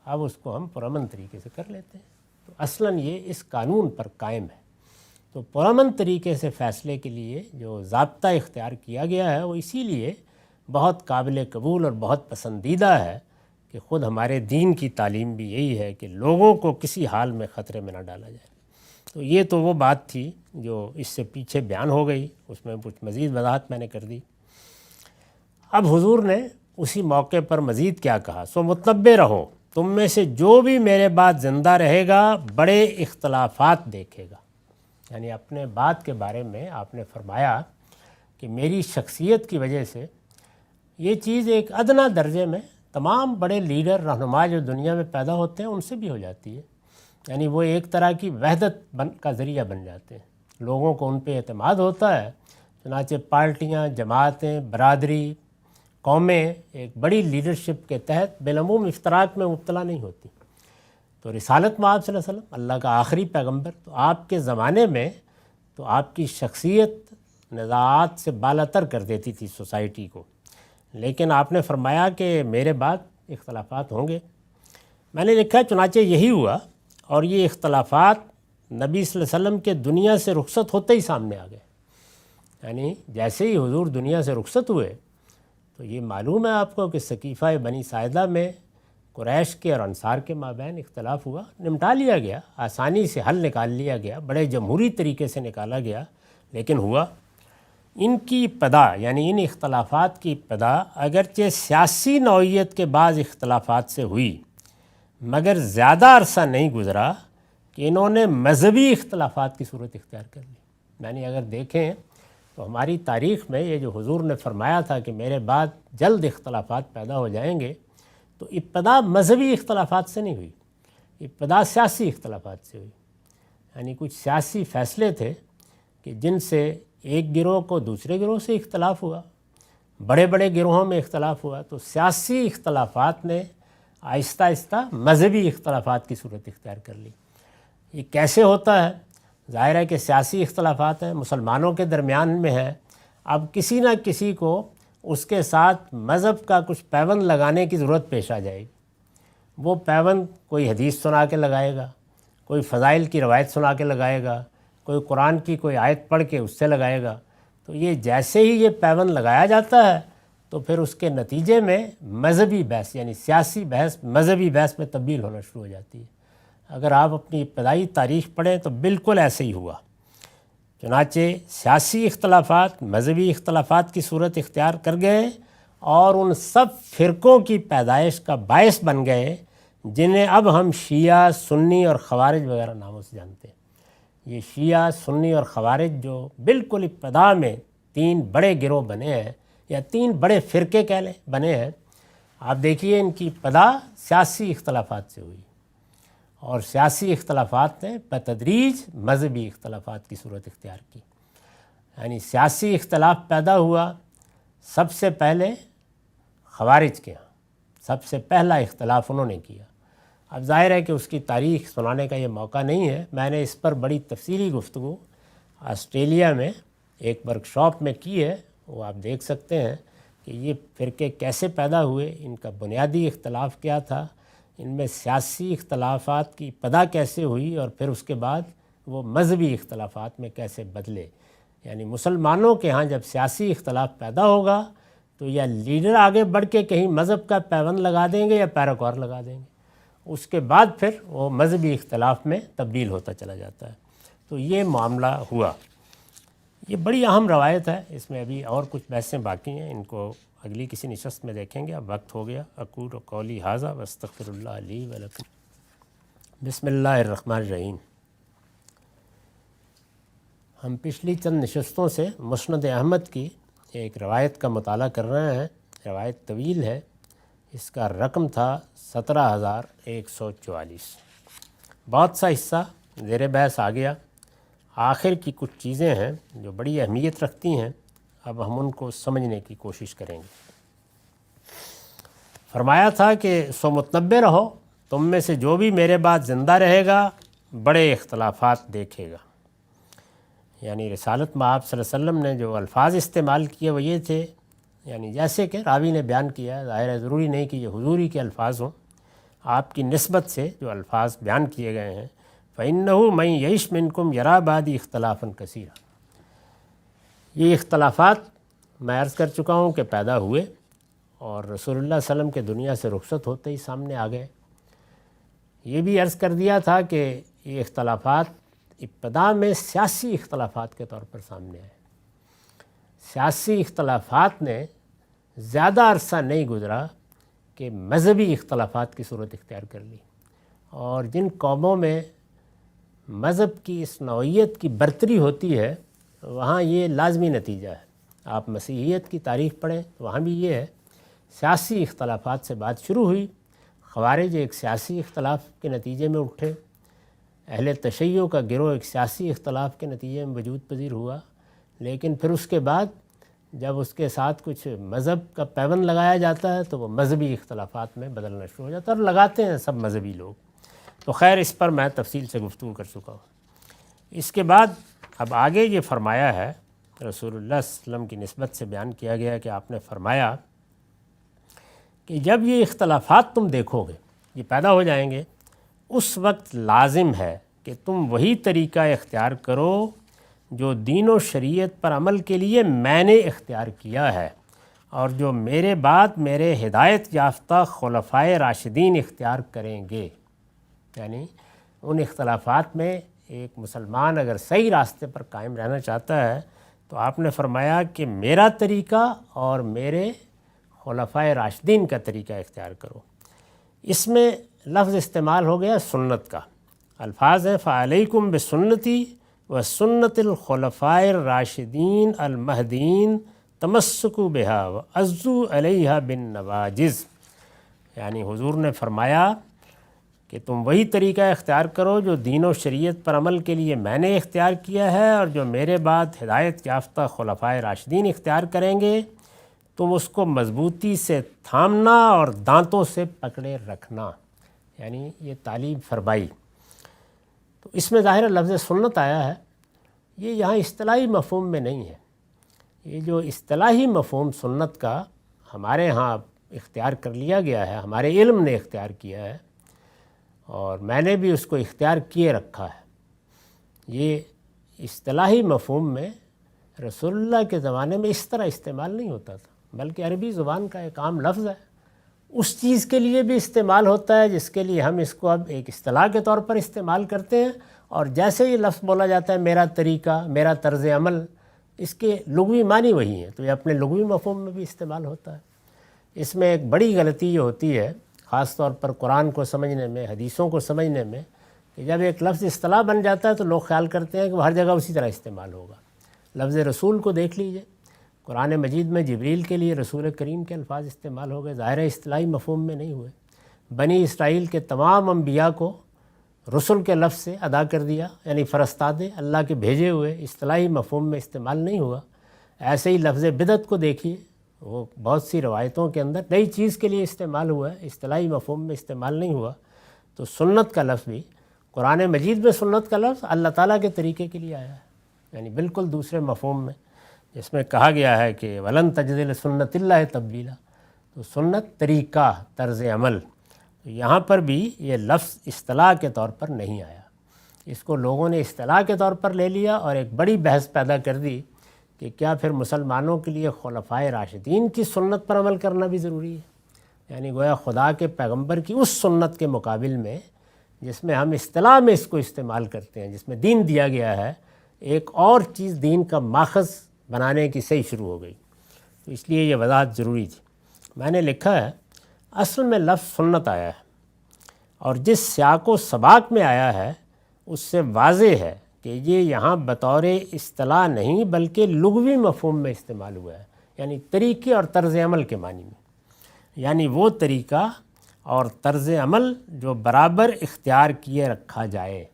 اب اس کو ہم پرامن طریقے سے کر لیتے ہیں۔ تو اصلاً یہ اس قانون پر قائم ہے۔ تو پرامن طریقے سے فیصلے کے لیے جو ضابطہ اختیار کیا گیا ہے وہ اسی لیے بہت قابل قبول اور بہت پسندیدہ ہے کہ خود ہمارے دین کی تعلیم بھی یہی ہے کہ لوگوں کو کسی حال میں خطرے میں نہ ڈالا جائے۔ تو یہ تو وہ بات تھی جو اس سے پیچھے بیان ہو گئی، اس میں کچھ مزید وضاحت میں نے کر دی۔ اب حضور نے اسی موقع پر مزید کیا کہا، سو متنبہ رہو، تم میں سے جو بھی میرے بعد زندہ رہے گا بڑے اختلافات دیکھے گا۔ یعنی اپنے بات کے بارے میں آپ نے فرمایا کہ میری شخصیت کی وجہ سے یہ چیز ایک ادنا درجے میں تمام بڑے لیڈر، رہنما جو دنیا میں پیدا ہوتے ہیں ان سے بھی ہو جاتی ہے، یعنی وہ ایک طرح کی وحدت کا ذریعہ بن جاتے ہیں، لوگوں کو ان پہ اعتماد ہوتا ہے، چنانچہ پارٹیاں، جماعتیں، برادری، قومیں ایک بڑی لیڈرشپ کے تحت بالعموم افتراق میں مبتلا نہیں ہوتی۔ تو رسالت مآب صلی اللہ علیہ وسلم، اللہ کا آخری پیغمبر، تو آپ کے زمانے میں تو آپ کی شخصیت نزاعات سے بالا تر کر دیتی تھی سوسائٹی کو، لیکن آپ نے فرمایا کہ میرے بعد اختلافات ہوں گے۔ میں نے لکھا چنانچہ یہی ہوا، اور یہ اختلافات نبی صلی اللہ علیہ وسلم کے دنیا سے رخصت ہوتے ہی سامنے آ گئے. یعنی جیسے ہی حضور دنیا سے رخصت ہوئے تو یہ معلوم ہے آپ کو کہ سقیفہ بنی ساعدہ میں قریش کے اور انصار کے مابین اختلاف ہوا، نمٹا لیا گیا، آسانی سے حل نکال لیا گیا، بڑے جمہوری طریقے سے نکالا گیا، لیکن ہوا. ان کی ابتدا یعنی ان اختلافات کی ابتدا اگرچہ سیاسی نوعیت کے بعض اختلافات سے ہوئی، مگر زیادہ عرصہ نہیں گزرا کہ انہوں نے مذہبی اختلافات کی صورت اختیار کر لی. یعنی اگر دیکھیں تو ہماری تاریخ میں یہ جو حضور نے فرمایا تھا کہ میرے بعد جلد اختلافات پیدا ہو جائیں گے، تو ابتدا مذہبی اختلافات سے نہیں ہوئی، ابتدا سیاسی اختلافات سے ہوئی. یعنی کچھ سیاسی فیصلے تھے کہ جن سے ایک گروہ کو دوسرے گروہ سے اختلاف ہوا، بڑے بڑے گروہوں میں اختلاف ہوا، تو سیاسی اختلافات نے آہستہ آہستہ مذہبی اختلافات کی صورت اختیار کر لی. یہ کیسے ہوتا ہے؟ ظاہر ہے کہ سیاسی اختلافات ہیں، مسلمانوں کے درمیان میں ہے، اب کسی نہ کسی کو اس کے ساتھ مذہب کا کچھ پیوند لگانے کی ضرورت پیش آ جائے گی. وہ پیوند کوئی حدیث سنا کے لگائے گا، کوئی فضائل کی روایت سنا کے لگائے گا، کوئی قرآن کی کوئی آیت پڑھ کے اس سے لگائے گا. تو یہ جیسے ہی یہ پیوند لگایا جاتا ہے تو پھر اس کے نتیجے میں مذہبی بحث یعنی سیاسی بحث مذہبی بحث میں تبدیل ہونا شروع ہو جاتی ہے. اگر آپ اپنی ابتدائی تاریخ پڑھیں تو بالکل ایسے ہی ہوا. چنانچہ سیاسی اختلافات مذہبی اختلافات کی صورت اختیار کر گئے اور ان سب فرقوں کی پیدائش کا باعث بن گئے جنہیں اب ہم شیعہ، سنی اور خوارج وغیرہ ناموں سے جانتے ہیں. یہ شیعہ، سنی اور خوارج جو بالکل ابتدا میں تین بڑے گروہ بنے ہیں یا تین بڑے فرقے کہہ لیں بنے ہیں، آپ دیکھیے ان کی ابتدا سیاسی اختلافات سے ہوئی اور سیاسی اختلافات نے بتدریج مذہبی اختلافات کی صورت اختیار کی. یعنی سیاسی اختلاف پیدا ہوا سب سے پہلے خوارج کے ہاں، سب سے پہلا اختلاف انہوں نے کیا. اب ظاہر ہے کہ اس کی تاریخ سنانے کا یہ موقع نہیں ہے، میں نے اس پر بڑی تفصیلی گفتگو آسٹریلیا میں ایک ورکشاپ میں کی ہے، وہ آپ دیکھ سکتے ہیں کہ یہ فرقے کیسے پیدا ہوئے، ان کا بنیادی اختلاف کیا تھا، ان میں سیاسی اختلافات کی ابتدا کیسے ہوئی اور پھر اس کے بعد وہ مذہبی اختلافات میں کیسے بدلے. یعنی مسلمانوں کے ہاں جب سیاسی اختلاف پیدا ہوگا تو یا لیڈر آگے بڑھ کے کہیں مذہب کا پیوند لگا دیں گے یا پیروکار لگا دیں گے، اس کے بعد پھر وہ مذہبی اختلاف میں تبدیل ہوتا چلا جاتا ہے. تو یہ معاملہ ہوا. یہ بڑی اہم روایت ہے، اس میں ابھی اور کچھ بحثیں باقی ہیں، ان کو اگلی کسی نشست میں دیکھیں گے. اب وقت ہو گیا. اقول قولی ھذا واستغفر اللہ لی ولکم. بسم اللہ الرحمن الرحیم. ہم پچھلی چند نشستوں سے مسند احمد کی ایک روایت کا مطالعہ کر رہے ہیں. روایت طویل ہے، اس کا رقم تھا 17,144. بہت سا حصہ زیر بحث آ گیا. آخر کی کچھ چیزیں ہیں جو بڑی اہمیت رکھتی ہیں، اب ہم ان کو سمجھنے کی کوشش کریں گے. فرمایا تھا کہ سو متنبہ رہو، تم میں سے جو بھی میرے بعد زندہ رہے گا بڑے اختلافات دیکھے گا. یعنی رسالت میں آپ صلی اللہ علیہ وسلم نے جو الفاظ استعمال کیے وہ یہ تھے، یعنی جیسے کہ راوی نے بیان کیا ہے، ظاہر ہے ضروری نہیں کہ یہ حضوری کے الفاظ ہوں، آپ کی نسبت سے جو الفاظ بیان کیے گئے ہیں، فَإِنَّهُ مَن يَعِشْ مِنْكُمْ يَرَىٰ بَعْدِي اخْتِلَافًا كَثِيرًا. یہ اختلافات میں عرض کر چکا ہوں کہ پیدا ہوئے اور رسول اللہ صلی اللہ علیہ وسلم کے دنیا سے رخصت ہوتے ہی سامنے آ گئے. یہ بھی عرض کر دیا تھا کہ یہ اختلافات ابتدا میں سیاسی اختلافات کے طور پر سامنے آئے. سیاسی اختلافات نے زیادہ عرصہ نہیں گزرا کہ مذہبی اختلافات کی صورت اختیار کر لی، اور جن قوموں میں مذہب کی اس نوعیت کی برتری ہوتی ہے وہاں یہ لازمی نتیجہ ہے. آپ مسیحیت کی تاریخ پڑھیں تو وہاں بھی یہ ہے، سیاسی اختلافات سے بات شروع ہوئی. خوارج ایک سیاسی اختلاف کے نتیجے میں اٹھے، اہل تشیع کا گروہ ایک سیاسی اختلاف کے نتیجے میں وجود پذیر ہوا، لیکن پھر اس کے بعد جب اس کے ساتھ کچھ مذہب کا پیوند لگایا جاتا ہے تو وہ مذہبی اختلافات میں بدلنا شروع ہو جاتا ہے، اور لگاتے ہیں سب مذہبی لوگ. تو خیر اس پر میں تفصیل سے گفتگو کر چکا ہوں. اس کے بعد اب آگے یہ فرمایا ہے، رسول اللہ صلی اللہ علیہ وسلم کی نسبت سے بیان کیا گیا کہ آپ نے فرمایا کہ جب یہ اختلافات تم دیکھو گے، یہ پیدا ہو جائیں گے، اس وقت لازم ہے کہ تم وہی طریقہ اختیار کرو جو دین و شریعت پر عمل کے لیے میں نے اختیار کیا ہے اور جو میرے بعد میرے ہدایت یافتہ خلفائے راشدین اختیار کریں گے۔ یعنی ان اختلافات میں ایک مسلمان اگر صحیح راستے پر قائم رہنا چاہتا ہے تو آپ نے فرمایا کہ میرا طریقہ اور میرے خلفائے راشدین کا طریقہ اختیار کرو۔ اس میں لفظ استعمال ہو گیا سنت کا، الفاظ ہیں فعلیکم بسنتی و سنت الخلفاء الراشدین المہدیین تمسکوا بہا وعضوا علیہا بالنواجذ۔ یعنی حضور نے فرمایا کہ تم وہی طریقہ اختیار کرو جو دین و شریعت پر عمل کے لیے میں نے اختیار کیا ہے اور جو میرے بعد ہدایت یافتہ خلفائے راشدین اختیار کریں گے، تم اس کو مضبوطی سے تھامنا اور دانتوں سے پکڑے رکھنا۔ یعنی یہ تعلیم فرمائی۔ تو اس میں ظاہر لفظ سنت آیا ہے، یہ یہاں اصطلاحی مفہوم میں نہیں ہے۔ یہ جو اصطلاحی مفہوم سنت کا ہمارے ہاں اختیار کر لیا گیا ہے، ہمارے علم نے اختیار کیا ہے اور میں نے بھی اس کو اختیار کیے رکھا ہے، یہ اصطلاحی مفہوم میں رسول اللہ کے زمانے میں اس طرح استعمال نہیں ہوتا تھا، بلکہ عربی زبان کا ایک عام لفظ ہے، اس چیز کے لیے بھی استعمال ہوتا ہے جس کے لیے ہم اس کو اب ایک اصطلاح کے طور پر استعمال کرتے ہیں، اور جیسے یہ لفظ بولا جاتا ہے میرا طریقہ، میرا طرز عمل، اس کے لغوی معنی وہی ہیں، تو یہ اپنے لغوی مفہوم میں بھی استعمال ہوتا ہے۔ اس میں ایک بڑی غلطی یہ ہوتی ہے خاص طور پر قرآن کو سمجھنے میں، حدیثوں کو سمجھنے میں، کہ جب ایک لفظ اصطلاح بن جاتا ہے تو لوگ خیال کرتے ہیں کہ وہ ہر جگہ اسی طرح استعمال ہوگا۔ لفظ رسول کو دیکھ لیجئے، قرآن مجید میں جبریل کے لیے رسول کریم کے الفاظ استعمال ہو گئے، ظاہر اصطلاحی مفہوم میں نہیں ہوئے۔ بنی اسرائیل کے تمام انبیاء کو رسول کے لفظ سے ادا کر دیا، یعنی فرستادے، اللہ کے بھیجے ہوئے، اصطلاحی مفہوم میں استعمال نہیں ہوا۔ ایسے ہی لفظ بدعت کو دیکھیے، وہ بہت سی روایتوں کے اندر نئی چیز کے لیے استعمال ہوا ہے، اصطلاحی مفہوم میں استعمال نہیں ہوا۔ تو سنت کا لفظ بھی قرآن مجید میں سنت کا لفظ اللہ تعالیٰ کے طریقے کے لیے آیا ہے، یعنی بالکل دوسرے مفہوم میں، جس میں کہا گیا ہے کہ وَلَن تَجِدَ لِسُنَّتِ اللَّهِ تَبْدِيلًا، تو سنت طریقہ، طرز عمل، یہاں پر بھی یہ لفظ اصطلاح کے طور پر نہیں آیا، اس کو لوگوں نے اصطلاح کے طور پر لے لیا اور ایک بڑی بحث پیدا کر دی کہ کیا پھر مسلمانوں کے لیے خلفائے راشدین کی سنت پر عمل کرنا بھی ضروری ہے؟ یعنی گویا خدا کے پیغمبر کی اس سنت کے مقابل میں جس میں ہم اصطلاح میں اس کو استعمال کرتے ہیں، جس میں دین دیا گیا ہے، ایک اور چیز دین کا ماخذ بنانے کی صحیح شروع ہو گئی، تو اس لیے یہ وضاحت ضروری تھی۔ میں نے لکھا ہے اصل میں لفظ سنت آیا ہے اور جس سیاق و سباق میں آیا ہے اس سے واضح ہے کہ یہ یہاں بطور اصطلاح نہیں بلکہ لغوی مفہوم میں استعمال ہوا ہے، یعنی طریقے اور طرز عمل کے معنی میں، یعنی وہ طریقہ اور طرز عمل جو برابر اختیار کیے رکھا جائے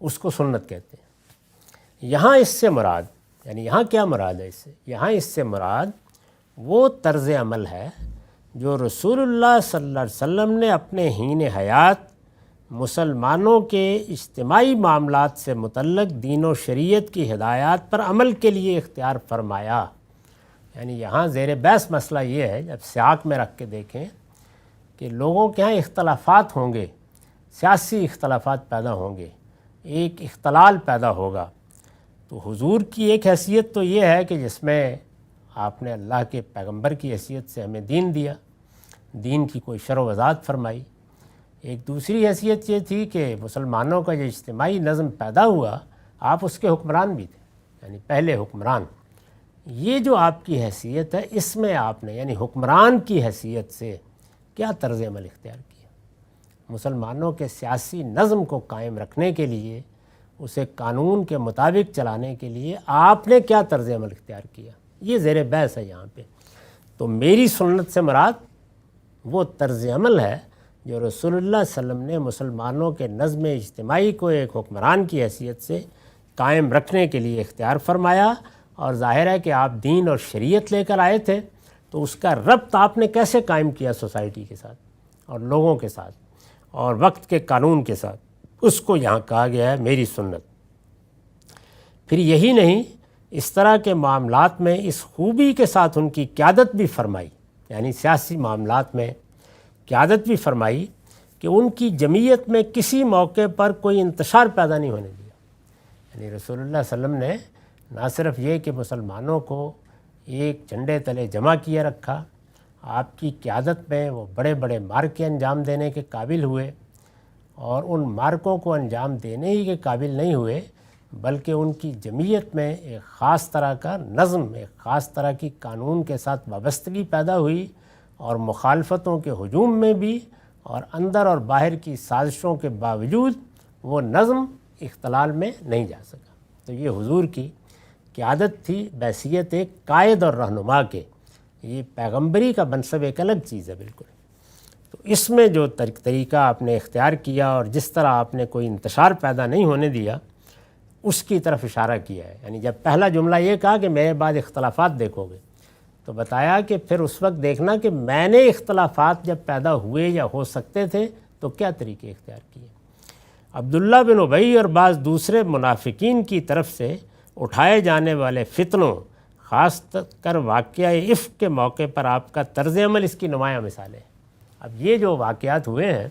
اس کو سنت کہتے ہیں۔ یہاں اس سے مراد، یعنی یہاں کیا مراد ہے اس سے؟ یہاں اس سے مراد وہ طرز عمل ہے جو رسول اللہ صلی اللہ علیہ وسلم نے اپنے حین حیات مسلمانوں کے اجتماعی معاملات سے متعلق دین و شریعت کی ہدایات پر عمل کے لیے اختیار فرمایا۔ یعنی یہاں زیر بحث مسئلہ یہ ہے، جب سیاق میں رکھ کے دیکھیں کہ لوگوں کے ہاں اختلافات ہوں گے، سیاسی اختلافات پیدا ہوں گے، ایک اختلال پیدا ہوگا، تو حضور کی ایک حیثیت تو یہ ہے کہ جس میں آپ نے اللہ کے پیغمبر کی حیثیت سے ہمیں دین دیا، دین کی کوئی شرح و وضاحت فرمائی۔ ایک دوسری حیثیت یہ تھی کہ مسلمانوں کا جو اجتماعی نظم پیدا ہوا، آپ اس کے حکمران بھی تھے، یعنی پہلے حکمران۔ یہ جو آپ کی حیثیت ہے، اس میں آپ نے یعنی حکمران کی حیثیت سے کیا طرز عمل اختیار کیا؟ مسلمانوں کے سیاسی نظم کو قائم رکھنے کے لیے، اسے قانون کے مطابق چلانے کے لیے آپ نے کیا طرز عمل اختیار کیا؟ یہ زیر بحث ہے یہاں پہ۔ تو میری سنت سے مراد وہ طرز عمل ہے جو رسول اللہ صلی اللہ علیہ وسلم نے مسلمانوں کے نظم اجتماعی کو ایک حکمران کی حیثیت سے قائم رکھنے کے لیے اختیار فرمایا، اور ظاہر ہے کہ آپ دین اور شریعت لے کر آئے تھے، تو اس کا ربط آپ نے کیسے قائم کیا سوسائٹی کے ساتھ اور لوگوں کے ساتھ اور وقت کے قانون کے ساتھ، اس کو یہاں کہا گیا ہے میری سنت۔ پھر یہی نہیں، اس طرح کے معاملات میں اس خوبی کے ساتھ ان کی قیادت بھی فرمائی، یعنی سیاسی معاملات میں قیادت بھی فرمائی کہ ان کی جمعیت میں کسی موقع پر کوئی انتشار پیدا نہیں ہونے دیا۔ یعنی رسول اللہ صلی اللہ علیہ وسلم نے نہ صرف یہ کہ مسلمانوں کو ایک جھنڈے تلے جمع کیے رکھا، آپ کی قیادت میں وہ بڑے بڑے مارکے انجام دینے کے قابل ہوئے، اور ان مارکوں کو انجام دینے ہی کے قابل نہیں ہوئے، بلکہ ان کی جمعیت میں ایک خاص طرح کا نظم، ایک خاص طرح کی قانون کے ساتھ وابستگی پیدا ہوئی، اور مخالفتوں کے ہجوم میں بھی اور اندر اور باہر کی سازشوں کے باوجود وہ نظم اختلال میں نہیں جا سکا۔ تو یہ حضور کی قیادت تھی بحیثیت ایک قائد اور رہنما کے۔ یہ پیغمبری کا منصب ایک الگ چیز ہے بالکل۔ تو اس میں جو طریقہ آپ نے اختیار کیا اور جس طرح آپ نے کوئی انتشار پیدا نہیں ہونے دیا، اس کی طرف اشارہ کیا ہے۔ یعنی جب پہلا جملہ یہ کہا کہ میرے بعد اختلافات دیکھو گے، تو بتایا کہ پھر اس وقت دیکھنا کہ میں نے اختلافات جب پیدا ہوئے یا ہو سکتے تھے تو کیا طریقے اختیار کیے۔ عبداللہ بن ابی اور بعض دوسرے منافقین کی طرف سے اٹھائے جانے والے فتنوں، خاص کر واقعہ افک کے موقع پر آپ کا طرز عمل اس کی نمایاں مثال ہے۔ اب یہ جو واقعات ہوئے ہیں،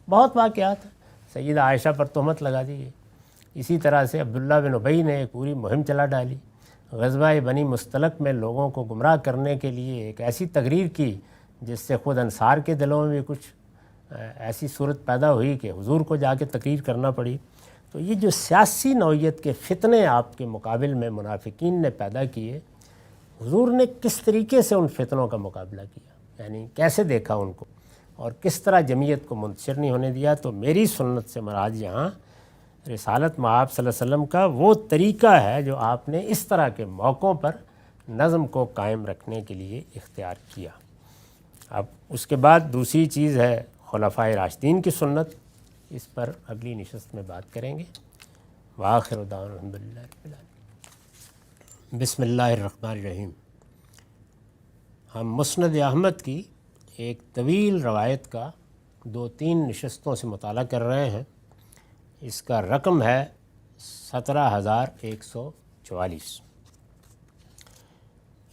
بہت واقعات ہیں۔ سیدہ عائشہ پر تہمت لگا دی گئی، اسی طرح سے عبداللہ بن ابی نے ایک پوری مہم چلا ڈالی، غزوہ بنی مستلق میں لوگوں کو گمراہ کرنے کے لیے ایک ایسی تقریر کی جس سے خود انصار کے دلوں میں بھی کچھ ایسی صورت پیدا ہوئی کہ حضور کو جا کے تقریر کرنا پڑی۔ تو یہ جو سیاسی نوعیت کے فتنے آپ کے مقابل میں منافقین نے پیدا کیے، حضور نے کس طریقے سے ان فتنوں کا مقابلہ کیا، یعنی کیسے دیکھا ان کو اور کس طرح جمعیت کو منتشر نہیں ہونے دیا۔ تو میری سنت سے مراد یہاں رسالت مآب صلی اللہ علیہ وسلم کا وہ طریقہ ہے جو آپ نے اس طرح کے موقعوں پر نظم کو قائم رکھنے کے لیے اختیار کیا۔ اب اس کے بعد دوسری چیز ہے خلفائے راشدین کی سنت، اس پر اگلی نشست میں بات کریں گے۔ وآخر دعوانا الحمدللہ رب العالمین۔ بسم اللہ الرحمن الرحیم۔ ہم مسند احمد کی ایک طویل روایت کا 2-3 نشستوں سے مطالعہ کر رہے ہیں۔ اس کا رقم ہے 17,144۔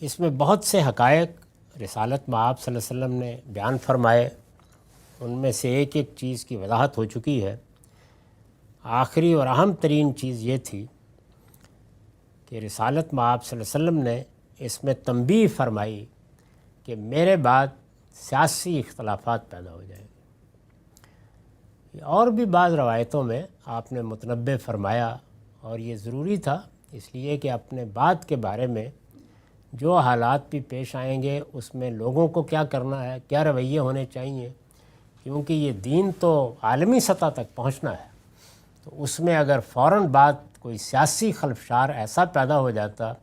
اس میں بہت سے حقائق رسالت مآب صلی اللہ علیہ وسلم نے بیان فرمائے، ان میں سے ایک ایک چیز کی وضاحت ہو چکی ہے۔ آخری اور اہم ترین چیز یہ تھی کہ رسالت مآب صلی اللہ علیہ وسلم نے اس میں تنبیہ فرمائی کہ میرے بعد سیاسی اختلافات پیدا ہو جائیں گے۔ اور بھی بعض روایتوں میں آپ نے متنبہ فرمایا، اور یہ ضروری تھا اس لیے کہ اپنے بعد کے بارے میں جو حالات بھی پیش آئیں گے اس میں لوگوں کو کیا کرنا ہے، کیا رویے ہونے چاہیے، کیونکہ یہ دین تو عالمی سطح تک پہنچنا ہے۔ تو اس میں اگر فوراً بات کوئی سیاسی خلفشار ایسا پیدا ہو جاتا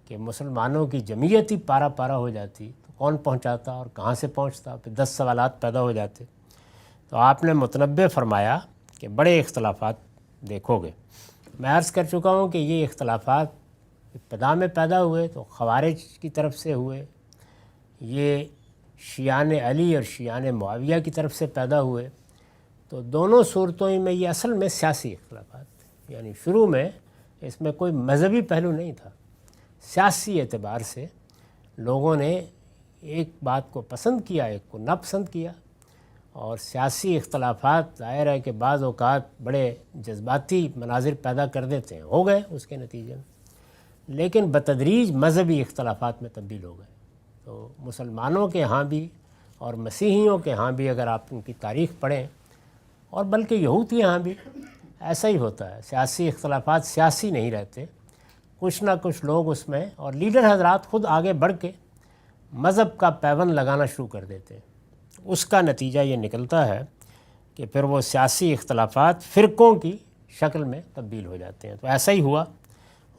کہ مسلمانوں کی جمعیت ہی پارا پارا ہو جاتی، تو کون پہنچاتا اور کہاں سے پہنچتا، پھر 10 سوالات پیدا ہو جاتے۔ تو آپ نے متنبہ فرمایا کہ بڑے اختلافات دیکھو گے۔ میں عرض کر چکا ہوں کہ یہ اختلافات ابتدا میں پیدا ہوئے تو خوارج کی طرف سے ہوئے، یہ شیعان علی اور شیعان معاویہ کی طرف سے پیدا ہوئے۔ تو دونوں صورتوں میں یہ اصل میں سیاسی اختلافات تھے، یعنی شروع میں اس میں کوئی مذہبی پہلو نہیں تھا۔ سیاسی اعتبار سے لوگوں نے ایک بات کو پسند کیا، ایک کو ناپسند کیا، اور سیاسی اختلافات ظاہر ہے کہ بعض اوقات بڑے جذباتی مناظر پیدا کر دیتے ہیں، ہو گئے اس کے نتیجے میں، لیکن بتدریج مذہبی اختلافات میں تبدیل ہو گئے۔ تو مسلمانوں کے ہاں بھی اور مسیحیوں کے ہاں بھی اگر آپ ان کی تاریخ پڑھیں، اور بلکہ یہود کے ہاں بھی ایسا ہی ہوتا ہے، سیاسی اختلافات سیاسی نہیں رہتے، کچھ نہ کچھ لوگ اس میں، اور لیڈر حضرات خود آگے بڑھ کے مذہب کا پیوند لگانا شروع کر دیتے ہیں۔ اس کا نتیجہ یہ نکلتا ہے کہ پھر وہ سیاسی اختلافات فرقوں کی شکل میں تبدیل ہو جاتے ہیں۔ تو ایسا ہی ہوا،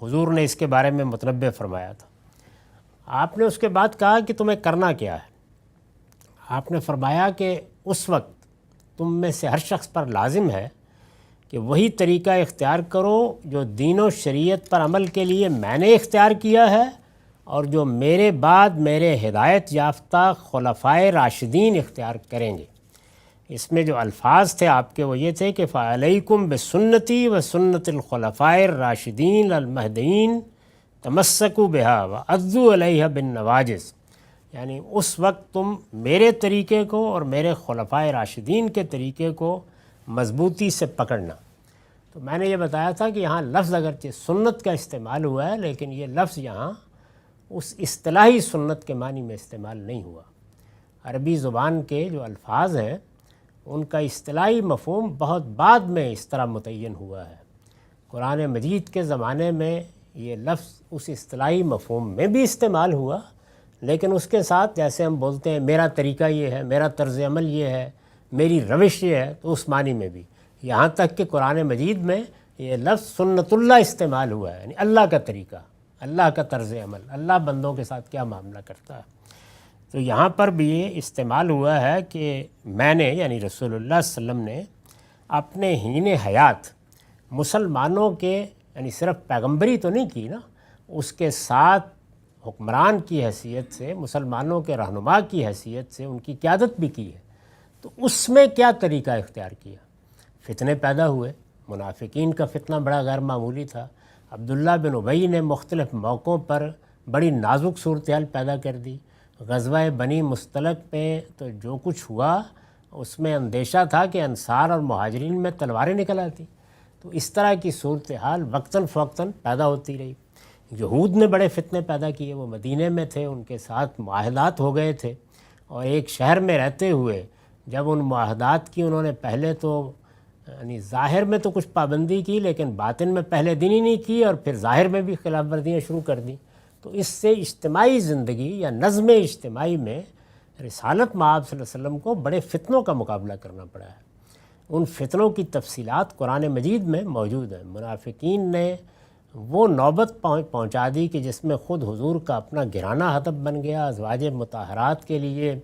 حضور نے اس کے بارے میں متنبہ فرمایا تھا۔ آپ نے اس کے بعد کہا کہ تمہیں کرنا کیا ہے۔ آپ نے فرمایا کہ اس وقت تم میں سے ہر شخص پر لازم ہے کہ وہی طریقہ اختیار کرو جو دین و شریعت پر عمل کے لیے میں نے اختیار کیا ہے، اور جو میرے بعد میرے ہدایت یافتہ خلفائے راشدین اختیار کریں گے۔ اس میں جو الفاظ تھے آپ کے وہ یہ تھے کہ فَعَلَيْكُمْ بِسُنَّتِي وَسُنَّتِ الْخُلَفَاءِ الرَّاشِدِينَ الْمَهْدِيِّينَ تَمَسَّكُوا بِهَا وَعَضُّوا عَلَيْهَا بِالنَّوَاجِذِ۔ یعنی اس وقت تم میرے طریقے کو اور میرے خلفائے راشدین کے طریقے کو مضبوطی سے پکڑنا۔ تو میں نے یہ بتایا تھا کہ یہاں لفظ اگرچہ سنت کا استعمال ہوا ہے، لیکن یہ لفظ یہاں اس اصطلاحی سنت کے معنی میں استعمال نہیں ہوا۔ عربی زبان کے جو الفاظ ہیں ان کا اصطلاحی مفہوم بہت بعد میں اس طرح متعین ہوا ہے۔ قرآن مجید کے زمانے میں یہ لفظ اس اصطلاحی مفہوم میں بھی استعمال ہوا، لیکن اس کے ساتھ جیسے ہم بولتے ہیں میرا طریقہ یہ ہے، میرا طرز عمل یہ ہے، میری روش یہ ہے، تو اس معنی میں بھی، یہاں تک کہ قرآن مجید میں یہ لفظ سنت اللہ استعمال ہوا ہے، یعنی اللہ کا طریقہ، اللہ کا طرز عمل، اللہ بندوں کے ساتھ کیا معاملہ کرتا ہے۔ تو یہاں پر بھی یہ استعمال ہوا ہے کہ میں نے یعنی رسول اللہ صلی اللہ علیہ وسلم نے اپنے حین حیات مسلمانوں کے یعنی صرف پیغمبری تو نہیں کی نا، اس کے ساتھ حکمران کی حیثیت سے، مسلمانوں کے رہنما کی حیثیت سے ان کی قیادت بھی کی ہے۔ تو اس میں کیا طریقہ اختیار کیا؟ فتنے پیدا ہوئے، منافقین کا فتنہ بڑا غیر معمولی تھا۔ عبداللہ بن ابی نے مختلف موقعوں پر بڑی نازک صورتحال پیدا کر دی۔ غزوہ بنی مصطلق میں تو جو کچھ ہوا اس میں اندیشہ تھا کہ انصار اور مہاجرین میں تلواریں نکل آتی۔ تو اس طرح کی صورتحال وقتاً فوقتاً پیدا ہوتی رہی۔ یہود نے بڑے فتنے پیدا کیے، وہ مدینے میں تھے، ان کے ساتھ معاہدات ہو گئے تھے، اور ایک شہر میں رہتے ہوئے جب ان معاہدات کی انہوں نے پہلے تو یعنی ظاہر میں تو کچھ پابندی کی، لیکن باطن میں پہلے دن ہی نہیں کی، اور پھر ظاہر میں بھی خلاف ورزیاں شروع کر دیں، تو اس سے اجتماعی زندگی یا نظم اجتماعی میں رسالت مآب صلی اللہ علیہ وسلم کو بڑے فتنوں کا مقابلہ کرنا پڑا ہے۔ ان فتنوں کی تفصیلات قرآن مجید میں موجود ہیں۔ منافقین نے وہ نوبت پہنچا دی کہ جس میں خود حضور کا اپنا گھرانہ ہدف بن گیا، ازواج مطہرات کے لیے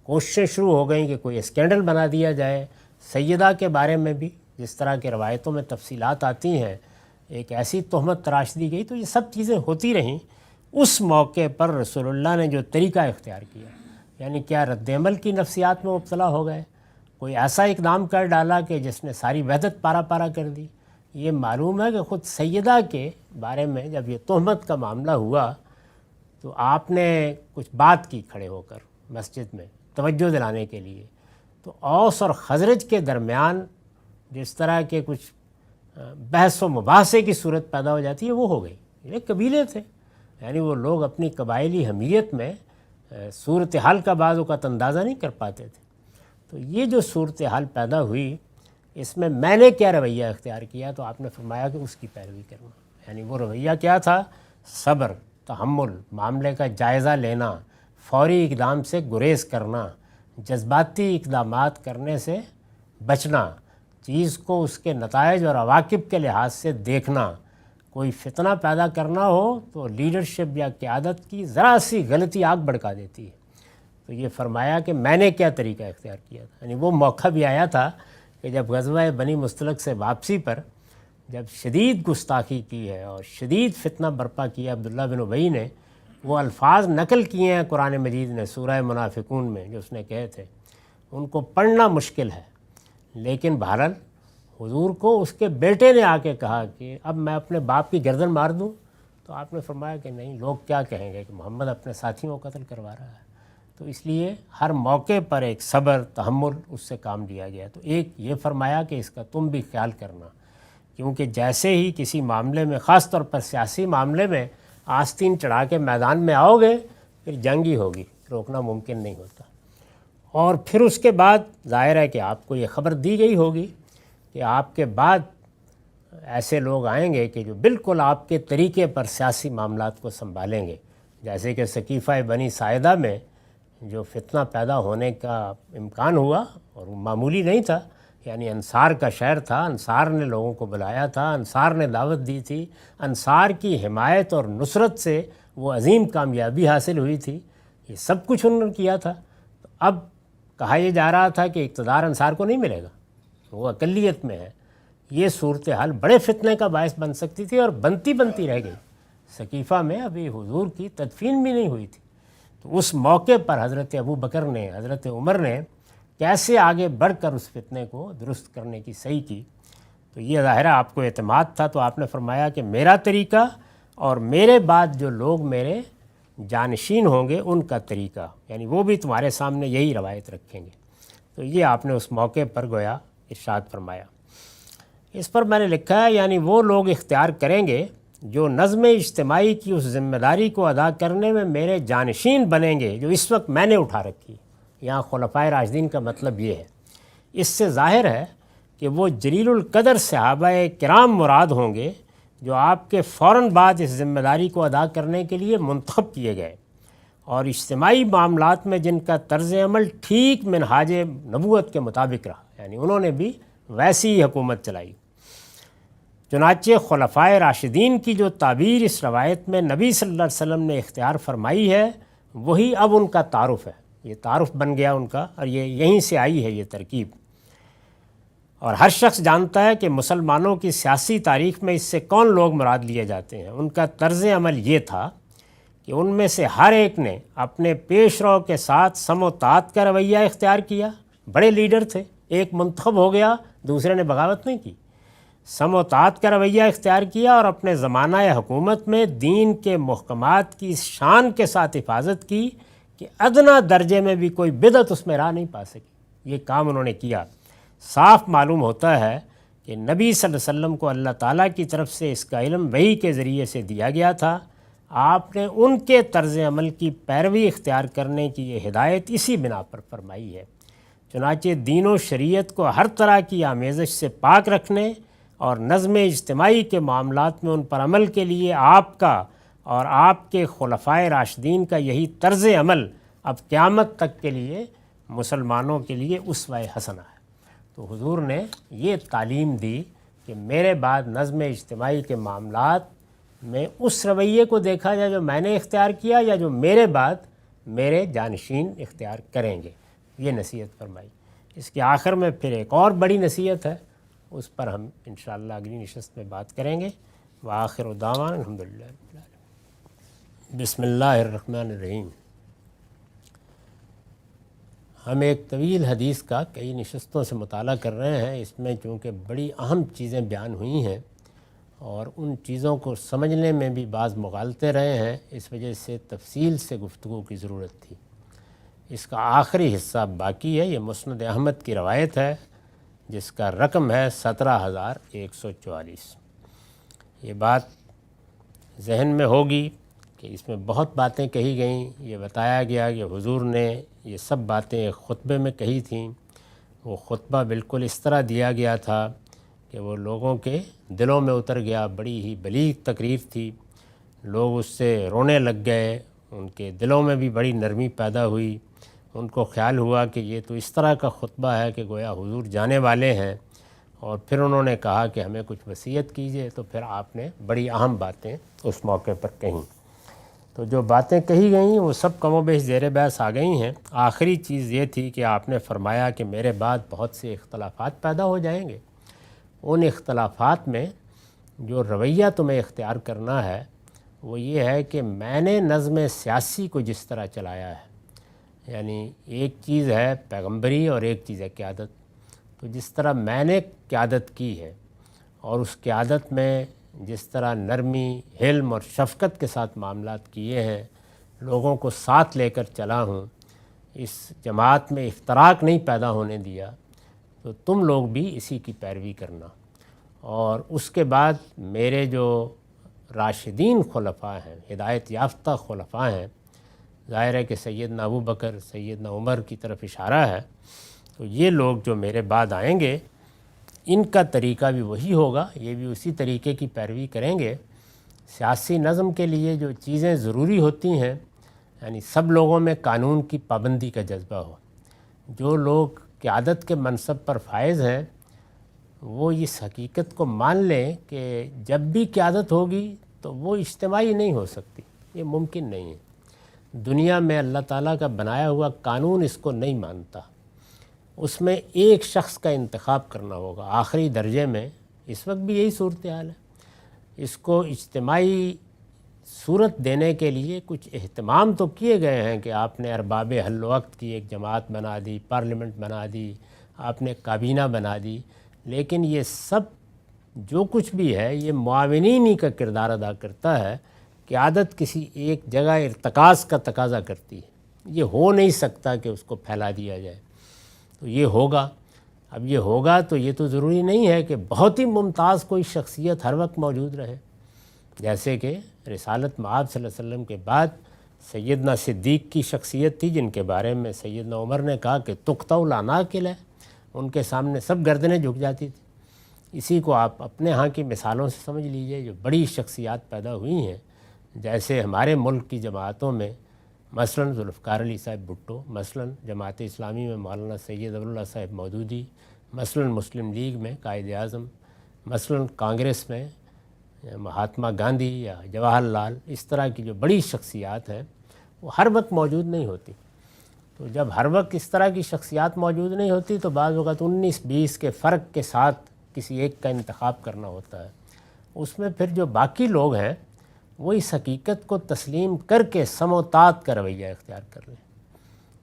کوششیں شروع ہو گئیں کہ کوئی اسکینڈل بنا دیا جائے۔ سیدہ کے بارے میں بھی جس طرح کے روایتوں میں تفصیلات آتی ہیں، ایک ایسی تہمت تراش دی گئی۔ تو یہ سب چیزیں ہوتی رہیں۔ اس موقع پر رسول اللہ نے جو طریقہ اختیار کیا، یعنی کیا رد عمل کی نفسیات میں مبتلا ہو گئے، کوئی ایسا اقدام کر ڈالا کہ جس نے ساری وحدت پارا پارا کر دی۔ یہ معلوم ہے کہ خود سیدہ کے بارے میں جب یہ تہمت کا معاملہ ہوا تو آپ نے کچھ بات کی کھڑے ہو کر مسجد میں توجہ دلانے کے لیے، تو اوس اور خزرج کے درمیان جس طرح کے کچھ بحث و مباحثے کی صورت پیدا ہو جاتی ہے وہ ہو گئی۔ یہ قبیلے تھے، یعنی وہ لوگ اپنی قبائلی حمیت میں صورتحال کا بعض اوقات اندازہ نہیں کر پاتے تھے۔ تو یہ جو صورتحال پیدا ہوئی، اس میں نے کیا رویہ اختیار کیا، تو آپ نے فرمایا کہ اس کی پیروی کرنا۔ یعنی وہ رویہ کیا تھا؟ صبر، تحمل، معاملے کا جائزہ لینا، فوری اقدام سے گریز کرنا، جذباتی اقدامات کرنے سے بچنا، چیز کو اس کے نتائج اور عواقب کے لحاظ سے دیکھنا۔ کوئی فتنہ پیدا کرنا ہو تو لیڈرشپ یا قیادت کی ذرا سی غلطی آگ بھڑکا دیتی ہے۔ تو یہ فرمایا کہ میں نے کیا طریقہ اختیار کیا تھا۔ یعنی وہ موقع بھی آیا تھا کہ جب غزوہ بنی مصطلق سے واپسی پر جب شدید گستاخی کی ہے اور شدید فتنہ برپا کیا عبداللہ بن ابی نے، وہ الفاظ نقل کیے ہیں قرآن مجید نے سورہ منافقون میں جو اس نے کہے تھے، ان کو پڑھنا مشکل ہے، لیکن بہرحال حضور کو اس کے بیٹے نے آ کے کہا کہ اب میں اپنے باپ کی گردن مار دوں، تو آپ نے فرمایا کہ نہیں، لوگ کیا کہیں گے کہ محمد اپنے ساتھیوں کو قتل کروا رہا ہے۔ تو اس لیے ہر موقع پر ایک صبر، تحمل، اس سے کام لیا گیا۔ تو ایک یہ فرمایا کہ اس کا تم بھی خیال کرنا، کیونکہ جیسے ہی کسی معاملے میں، خاص طور پر سیاسی معاملے میں آستین چڑھا کے میدان میں آؤ گے، پھر جنگ ہی ہوگی، روکنا ممکن نہیں ہوتا۔ اور پھر اس کے بعد ظاہر ہے کہ آپ کو یہ خبر دی گئی ہوگی کہ آپ کے بعد ایسے لوگ آئیں گے کہ جو بالکل آپ کے طریقے پر سیاسی معاملات کو سنبھالیں گے، جیسے کہ ثقیفہ بنی ساعدہ میں جو فتنہ پیدا ہونے کا امکان ہوا، اور وہ معمولی نہیں تھا، یعنی انصار کا شہر تھا، انصار نے لوگوں کو بلایا تھا، انصار نے دعوت دی تھی، انصار کی حمایت اور نصرت سے وہ عظیم کامیابی حاصل ہوئی تھی، یہ سب کچھ انہوں نے کیا تھا۔ تو اب کہا یہ جا رہا تھا کہ اقتدار انصار کو نہیں ملے گا، وہ اقلیت میں ہے۔ یہ صورتحال بڑے فتنے کا باعث بن سکتی تھی، اور بنتی رہ گئی۔ ثقیفہ میں ابھی حضور کی تدفین بھی نہیں ہوئی تھی، تو اس موقع پر حضرت ابو بکر نے، حضرت عمر نے کیسے آگے بڑھ کر اس فتنے کو درست کرنے کی صحیح کی۔ تو یہ ظاہرہ آپ کو اعتماد تھا، تو آپ نے فرمایا کہ میرا طریقہ اور میرے بعد جو لوگ میرے جانشین ہوں گے ان کا طریقہ، یعنی وہ بھی تمہارے سامنے یہی روایت رکھیں گے۔ تو یہ آپ نے اس موقع پر گویا ارشاد فرمایا۔ اس پر میں نے لکھا ہے یعنی وہ لوگ اختیار کریں گے جو نظم اجتماعی کی اس ذمہ داری کو ادا کرنے میں میرے جانشین بنیں گے جو اس وقت میں نے اٹھا رکھی۔ یہاں خلفائے راشدین کا مطلب یہ ہے۔ اس سے ظاہر ہے کہ وہ جلیل القدر صحابہ کرام مراد ہوں گے جو آپ کے فوراً بعد اس ذمہ داری کو ادا کرنے کے لیے منتخب کیے گئے، اور اجتماعی معاملات میں جن کا طرز عمل ٹھیک منہاج نبوت کے مطابق رہا، یعنی انہوں نے بھی ویسی ہی حکومت چلائی۔ چنانچہ خلفائے راشدین کی جو تعبیر اس روایت میں نبی صلی اللہ علیہ وسلم نے اختیار فرمائی ہے وہی اب ان کا تعارف ہے، یہ تعارف بن گیا ان کا، اور یہ یہیں سے آئی ہے یہ ترکیب۔ اور ہر شخص جانتا ہے کہ مسلمانوں کی سیاسی تاریخ میں اس سے کون لوگ مراد لیے جاتے ہیں۔ ان کا طرز عمل یہ تھا کہ ان میں سے ہر ایک نے اپنے پیش رو کے ساتھ سم و طاعت کا رویہ اختیار کیا۔ بڑے لیڈر تھے، ایک منتخب ہو گیا، دوسرے نے بغاوت نہیں کی، سم و طاعت کا رویہ اختیار کیا اور اپنے زمانہ حکومت میں دین کے محکمات کی اس شان کے ساتھ حفاظت کی کہ ادنا درجے میں بھی کوئی بدعت اس میں راہ نہیں پا سکی۔ یہ کام انہوں نے کیا۔ صاف معلوم ہوتا ہے کہ نبی صلی اللہ علیہ وسلم کو اللہ تعالیٰ کی طرف سے اس کا علم وحی کے ذریعے سے دیا گیا تھا۔ آپ نے ان کے طرز عمل کی پیروی اختیار کرنے کی یہ ہدایت اسی بنا پر فرمائی ہے۔ چنانچہ دین و شریعت کو ہر طرح کی آمیزش سے پاک رکھنے اور نظم اجتماعی کے معاملات میں ان پر عمل کے لیے آپ کا اور آپ کے خلفائے راشدین کا یہی طرز عمل اب قیامت تک کے لیے مسلمانوں کے لیے اسوہ حسنہ ہے۔ تو حضور نے یہ تعلیم دی کہ میرے بعد نظم اجتماعی کے معاملات میں اس رویے کو دیکھا جائے جو میں نے اختیار کیا یا جو میرے بعد میرے جانشین اختیار کریں گے، یہ نصیحت فرمائی۔ اس کے آخر میں پھر ایک اور بڑی نصیحت ہے، اس پر ہم انشاءاللہ اگلی نشست میں بات کریں گے۔ وآخر دعوانا الحمدللہ رب العالمین۔ بسم اللہ الرحمن الرحیم۔ ہم ایک طویل حدیث کا کئی نشستوں سے مطالعہ کر رہے ہیں۔ اس میں چونکہ بڑی اہم چیزیں بیان ہوئی ہیں اور ان چیزوں کو سمجھنے میں بھی بعض مغالطے رہے ہیں، اس وجہ سے تفصیل سے گفتگو کی ضرورت تھی۔ اس کا آخری حصہ باقی ہے۔ یہ مسند احمد کی روایت ہے جس کا رقم ہے 17,144۔ یہ بات ذہن میں ہوگی کہ اس میں بہت باتیں کہی گئیں۔ یہ بتایا گیا کہ حضور نے یہ سب باتیں ایک خطبے میں کہی تھیں۔ وہ خطبہ بالکل اس طرح دیا گیا تھا کہ وہ لوگوں کے دلوں میں اتر گیا۔ بڑی ہی بلیغ تقریر تھی، لوگ اس سے رونے لگ گئے، ان کے دلوں میں بھی بڑی نرمی پیدا ہوئی۔ ان کو خیال ہوا کہ یہ تو اس طرح کا خطبہ ہے کہ گویا حضور جانے والے ہیں، اور پھر انہوں نے کہا کہ ہمیں کچھ وصیت کیجئے۔ تو پھر آپ نے بڑی اہم باتیں اس موقع پر کہیں۔ تو جو باتیں کہی گئیں وہ سب کم و بیش زیر بحث آ گئی ہیں۔ آخری چیز یہ تھی کہ آپ نے فرمایا کہ میرے بعد بہت سے اختلافات پیدا ہو جائیں گے۔ ان اختلافات میں جو رویہ تمہیں اختیار کرنا ہے وہ یہ ہے کہ میں نے نظم سیاسی کو جس طرح چلایا ہے، یعنی ایک چیز ہے پیغمبری اور ایک چیز ہے قیادت۔ تو جس طرح میں نے قیادت کی ہے اور اس قیادت میں جس طرح نرمی، حلم اور شفقت کے ساتھ معاملات کیے ہیں، لوگوں کو ساتھ لے کر چلا ہوں، اس جماعت میں افتراق نہیں پیدا ہونے دیا، تو تم لوگ بھی اسی کی پیروی کرنا۔ اور اس کے بعد میرے جو راشدین خلفاء ہیں، ہدایت یافتہ خلفاء ہیں، ظاہر ہے کہ سیدنا ابو بکر، سیدنا عمر کی طرف اشارہ ہے، تو یہ لوگ جو میرے بعد آئیں گے ان کا طریقہ بھی وہی ہوگا، یہ بھی اسی طریقے کی پیروی کریں گے۔ سیاسی نظم کے لیے جو چیزیں ضروری ہوتی ہیں، یعنی سب لوگوں میں قانون کی پابندی کا جذبہ ہو۔ جو لوگ قیادت کے منصب پر فائز ہیں وہ اس حقیقت کو مان لیں کہ جب بھی قیادت ہوگی تو وہ اجتماعی نہیں ہو سکتی، یہ ممکن نہیں ہے۔ دنیا میں اللہ تعالیٰ کا بنایا ہوا قانون اس کو نہیں مانتا۔ اس میں ایک شخص کا انتخاب کرنا ہوگا آخری درجے میں۔ اس وقت بھی یہی صورتحال ہے۔ اس کو اجتماعی صورت دینے کے لیے کچھ اہتمام تو کیے گئے ہیں کہ آپ نے ارباب حل وقت کی ایک جماعت بنا دی، پارلیمنٹ بنا دی، آپ نے کابینہ بنا دی، لیکن یہ سب جو کچھ بھی ہے یہ معاونین ہی کا کردار ادا کرتا ہے قیادت کسی ایک جگہ ارتکاز کا تقاضا کرتی ہے، یہ ہو نہیں سکتا کہ اس کو پھیلا دیا جائے۔ تو یہ ہوگا، اب یہ ہوگا تو یہ تو ضروری نہیں ہے کہ بہت ہی ممتاز کوئی شخصیت ہر وقت موجود رہے، جیسے کہ رسالت مآب صلی اللہ علیہ وسلم کے بعد سیدنا صدیق کی شخصیت تھی، جن کے بارے میں سیدنا عمر نے کہا کہ تقطع العناقل ہے، ان کے سامنے سب گردنیں جھک جاتی تھیں۔ اسی کو آپ اپنے ہاں کی مثالوں سے سمجھ لیجئے، جو بڑی شخصیات پیدا ہوئی ہیں، جیسے ہمارے ملک کی جماعتوں میں مثلاً ذوالفقار علی صاحب بھٹو، مثلاً جماعت اسلامی میں مولانا سید اللہ صاحب مودودی، مثلاً مسلم لیگ میں قائد اعظم، مثلاً کانگریس میں مہاتما گاندھی یا جواہر لال، اس طرح کی جو بڑی شخصیات ہیں وہ ہر وقت موجود نہیں ہوتی۔ تو جب ہر وقت اس طرح کی شخصیات موجود نہیں ہوتی تو بعض اوقات 19-20 کے فرق کے ساتھ کسی ایک کا انتخاب کرنا ہوتا ہے۔ اس میں پھر جو باقی لوگ ہیں وہ اس حقیقت کو تسلیم کر کے سموتات کا رویہ اختیار کر لیں۔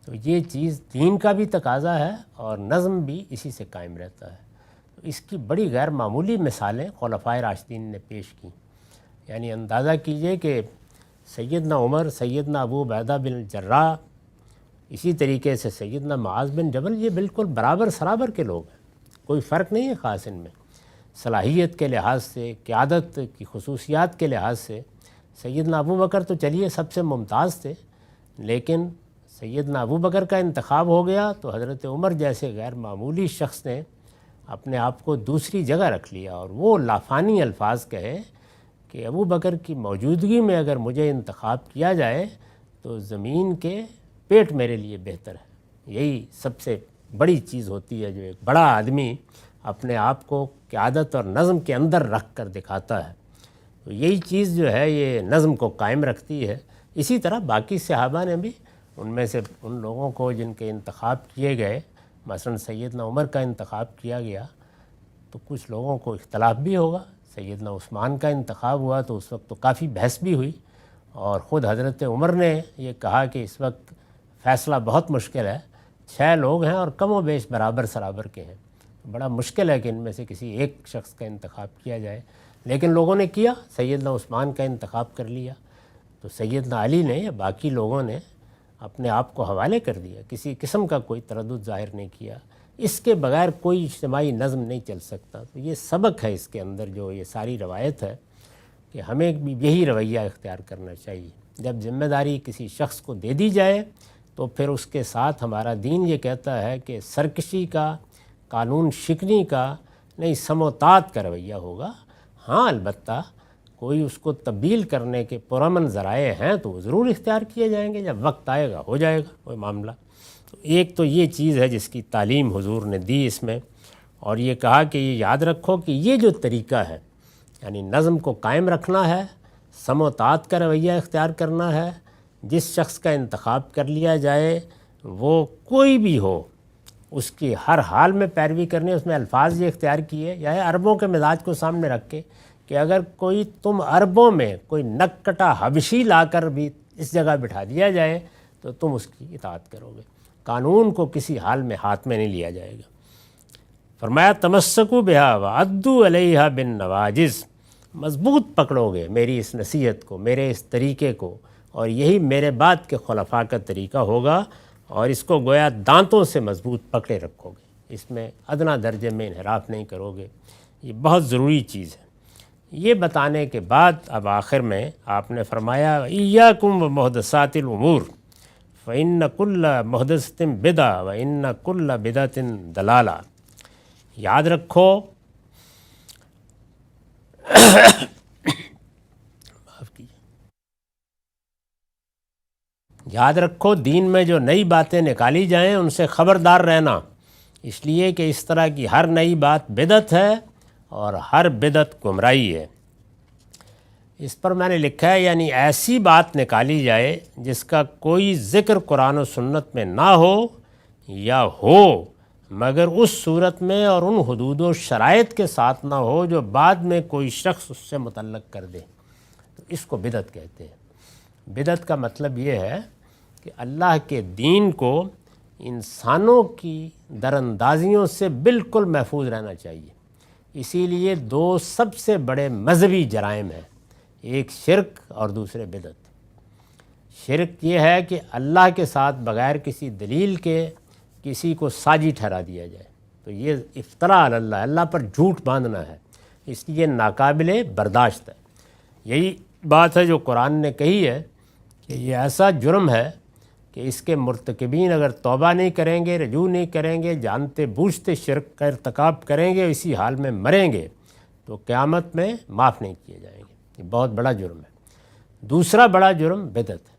تو یہ چیز دین کا بھی تقاضا ہے اور نظم بھی اسی سے قائم رہتا ہے۔ تو اس کی بڑی غیر معمولی مثالیں خلفائے راشدین نے پیش کی۔ یعنی اندازہ کیجئے کہ سیدنا عمر، سیدنا ابو عبیدہ بن الجراح، اسی طریقے سے سیدنا معاذ بن جبل، یہ بالکل برابر سرابر کے لوگ ہیں، کوئی فرق نہیں ہے خاص ان میں۔ صلاحیت کے لحاظ سے، قیادت کی خصوصیات کے لحاظ سے سیدنا ابو بکر تو چلیے سب سے ممتاز تھے، لیکن سیدنا ابو بکر کا انتخاب ہو گیا تو حضرت عمر جیسے غیر معمولی شخص نے اپنے آپ کو دوسری جگہ رکھ لیا اور وہ لافانی الفاظ کہے کہ ابو بکر کی موجودگی میں اگر مجھے انتخاب کیا جائے تو زمین کے پیٹ میرے لیے بہتر ہے۔ یہی سب سے بڑی چیز ہوتی ہے جو ایک بڑا آدمی اپنے آپ کو قیادت اور نظم کے اندر رکھ کر دکھاتا ہے۔ تو یہی چیز جو ہے یہ نظم کو قائم رکھتی ہے۔ اسی طرح باقی صحابہ نے بھی ان میں سے ان لوگوں کو جن کے انتخاب کیے گئے، مثلا سیدنا عمر کا انتخاب کیا گیا تو کچھ لوگوں کو اختلاف بھی ہوگا۔ سیدنا عثمان کا انتخاب ہوا تو اس وقت تو کافی بحث بھی ہوئی، اور خود حضرت عمر نے یہ کہا کہ اس وقت فیصلہ بہت مشکل ہے، 6 لوگ ہیں اور کم و بیش برابر سرابر کے ہیں، بڑا مشکل ہے کہ ان میں سے کسی ایک شخص کا انتخاب کیا جائے، لیکن لوگوں نے کیا، سیدنا عثمان کا انتخاب کر لیا۔ تو سیدنا علی نے یا باقی لوگوں نے اپنے آپ کو حوالے کر دیا، کسی قسم کا کوئی تردد ظاہر نہیں کیا۔ اس کے بغیر کوئی اجتماعی نظم نہیں چل سکتا۔ تو یہ سبق ہے اس کے اندر، جو یہ ساری روایت ہے کہ ہمیں بھی یہی رویہ اختیار کرنا چاہیے۔ جب ذمہ داری کسی شخص کو دے دی جائے تو پھر اس کے ساتھ ہمارا دین یہ کہتا ہے کہ سرکشی کا، قانون شکنی کا نہیں، سموتات کا رویہ ہوگا۔ ہاں البتہ کوئی اس کو تبدیل کرنے کے پرامن ذرائع ہیں تو وہ ضرور اختیار کیے جائیں گے، جب وقت آئے گا ہو جائے گا کوئی معاملہ۔ تو ایک تو یہ چیز ہے جس کی تعلیم حضور نے دی اس میں، اور یہ کہا کہ یہ یاد رکھو کہ یہ جو طریقہ ہے، یعنی نظم کو قائم رکھنا ہے، سموتات کا رویہ اختیار کرنا ہے، جس شخص کا انتخاب کر لیا جائے وہ کوئی بھی ہو اس کی ہر حال میں پیروی کرنی۔ اس میں الفاظ یہ اختیار کیے یا عربوں کے مزاج کو سامنے رکھ کے کہ اگر کوئی تم عربوں میں کوئی نک کٹا حبشی لا کر بھی اس جگہ بٹھا دیا جائے تو تم اس کی اطاعت کرو گے، قانون کو کسی حال میں ہاتھ میں نہیں لیا جائے گا۔ فرمایا تمسکوا بہا وعضوا علیہا بالنواجذ، مضبوط پکڑو گے میری اس نصیحت کو، میرے اس طریقے کو، اور یہی میرے بعد کے خلفاء کا طریقہ ہوگا، اور اس کو گویا دانتوں سے مضبوط پکڑے رکھو گے، اس میں ادنا درجے میں انحراف نہیں کرو گے۔ یہ بہت ضروری چیز ہے۔ یہ بتانے کے بعد اب آخر میں آپ نے فرمایا ایاکم ومحدثات الامور فإن کل محدثۃ بدعہ وإن کل بدعۃ ضلالہ۔ یاد رکھو یاد رکھو دین میں جو نئی باتیں نکالی جائیں ان سے خبردار رہنا، اس لیے کہ اس طرح کی ہر نئی بات بدعت ہے اور ہر بدعت گمراہی ہے۔ اس پر میں نے لکھا ہے یعنی ایسی بات نکالی جائے جس کا کوئی ذکر قرآن و سنت میں نہ ہو، یا ہو مگر اس صورت میں اور ان حدود و شرائط کے ساتھ نہ ہو جو بعد میں کوئی شخص اس سے متعلق کر دے، تو اس کو بدعت کہتے ہیں۔ بدعت کا مطلب یہ ہے کہ اللہ کے دین کو انسانوں کی دراندازیوں سے بالکل محفوظ رہنا چاہیے۔ اسی لیے 2 سب سے بڑے مذہبی جرائم ہیں، ایک شرک اور دوسرے بدعت۔ شرک یہ ہے کہ اللہ کے ساتھ بغیر کسی دلیل کے کسی کو ساجی ٹھہرا دیا جائے، تو یہ افتراء علی اللہ، اللہ پر جھوٹ باندھنا ہے، اس لیے ناقابل برداشت ہے۔ یہی بات ہے جو قرآن نے کہی ہے کہ یہ ایسا جرم ہے کہ اس کے مرتکبین اگر توبہ نہیں کریں گے، رجوع نہیں کریں گے، جانتے بوجھتے شرک کا ارتکاب کریں گے، اسی حال میں مریں گے تو قیامت میں معاف نہیں کیے جائیں گے۔ یہ بہت بڑا جرم ہے۔ دوسرا بڑا جرم بدعت ہے،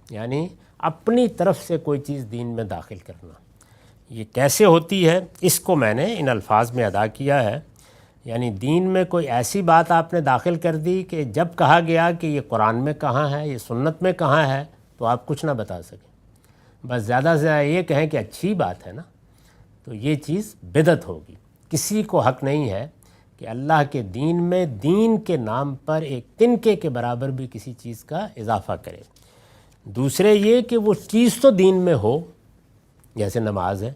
یعنی اپنی طرف سے کوئی چیز دین میں داخل کرنا۔ یہ کیسے ہوتی ہے، اس کو میں نے ان الفاظ میں ادا کیا ہے، یعنی دین میں کوئی ایسی بات آپ نے داخل کر دی کہ جب کہا گیا کہ یہ قرآن میں کہاں ہے، یہ سنت میں کہاں ہے، تو آپ کچھ نہ بتا سکیں، بس زیادہ سے زیادہ یہ کہیں کہ اچھی بات ہے نا، تو یہ چیز بدعت ہوگی۔ کسی کو حق نہیں ہے کہ اللہ کے دین میں دین کے نام پر ایک تنکے کے برابر بھی کسی چیز کا اضافہ کرے۔ دوسرے یہ کہ وہ چیز تو دین میں ہو، جیسے نماز ہے،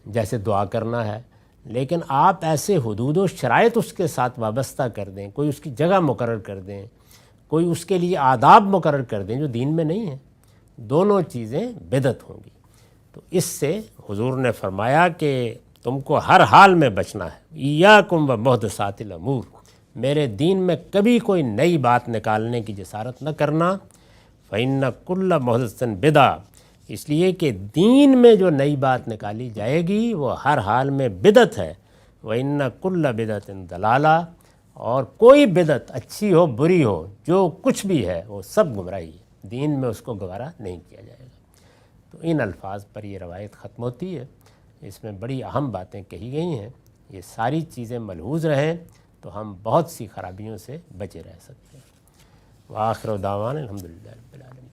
جیسے دعا کرنا ہے، لیکن آپ ایسے حدود و شرائط اس کے ساتھ وابستہ کر دیں، کوئی اس کی جگہ مقرر کر دیں، کوئی اس کے لیے آداب مقرر کر دیں جو دین میں نہیں ہیں، دونوں چیزیں بدعت ہوں گی۔ تو اس سے حضور نے فرمایا کہ تم کو ہر حال میں بچنا ہے، ایاکم و محدثات الامور، میرے دین میں کبھی کوئی نئی بات نکالنے کی جسارت نہ کرنا، فإن کل محدث بدعہ، اس لیے کہ دین میں جو نئی بات نکالی جائے گی وہ ہر حال میں بدعت ہے، وإن کل بدعۃ ضلالہ، اور کوئی بدعت اچھی ہو بری ہو، جو کچھ بھی ہے وہ سب گمراہی ہے، دین میں اس کو گوارا نہیں کیا جائے گا۔ تو ان الفاظ پر یہ روایت ختم ہوتی ہے، اس میں بڑی اہم باتیں کہی گئی ہیں، یہ ساری چیزیں ملحوظ رہیں تو ہم بہت سی خرابیوں سے بچے رہ سکتے ہیں۔ وآخر دعوانا الحمدللہ رب العالمین۔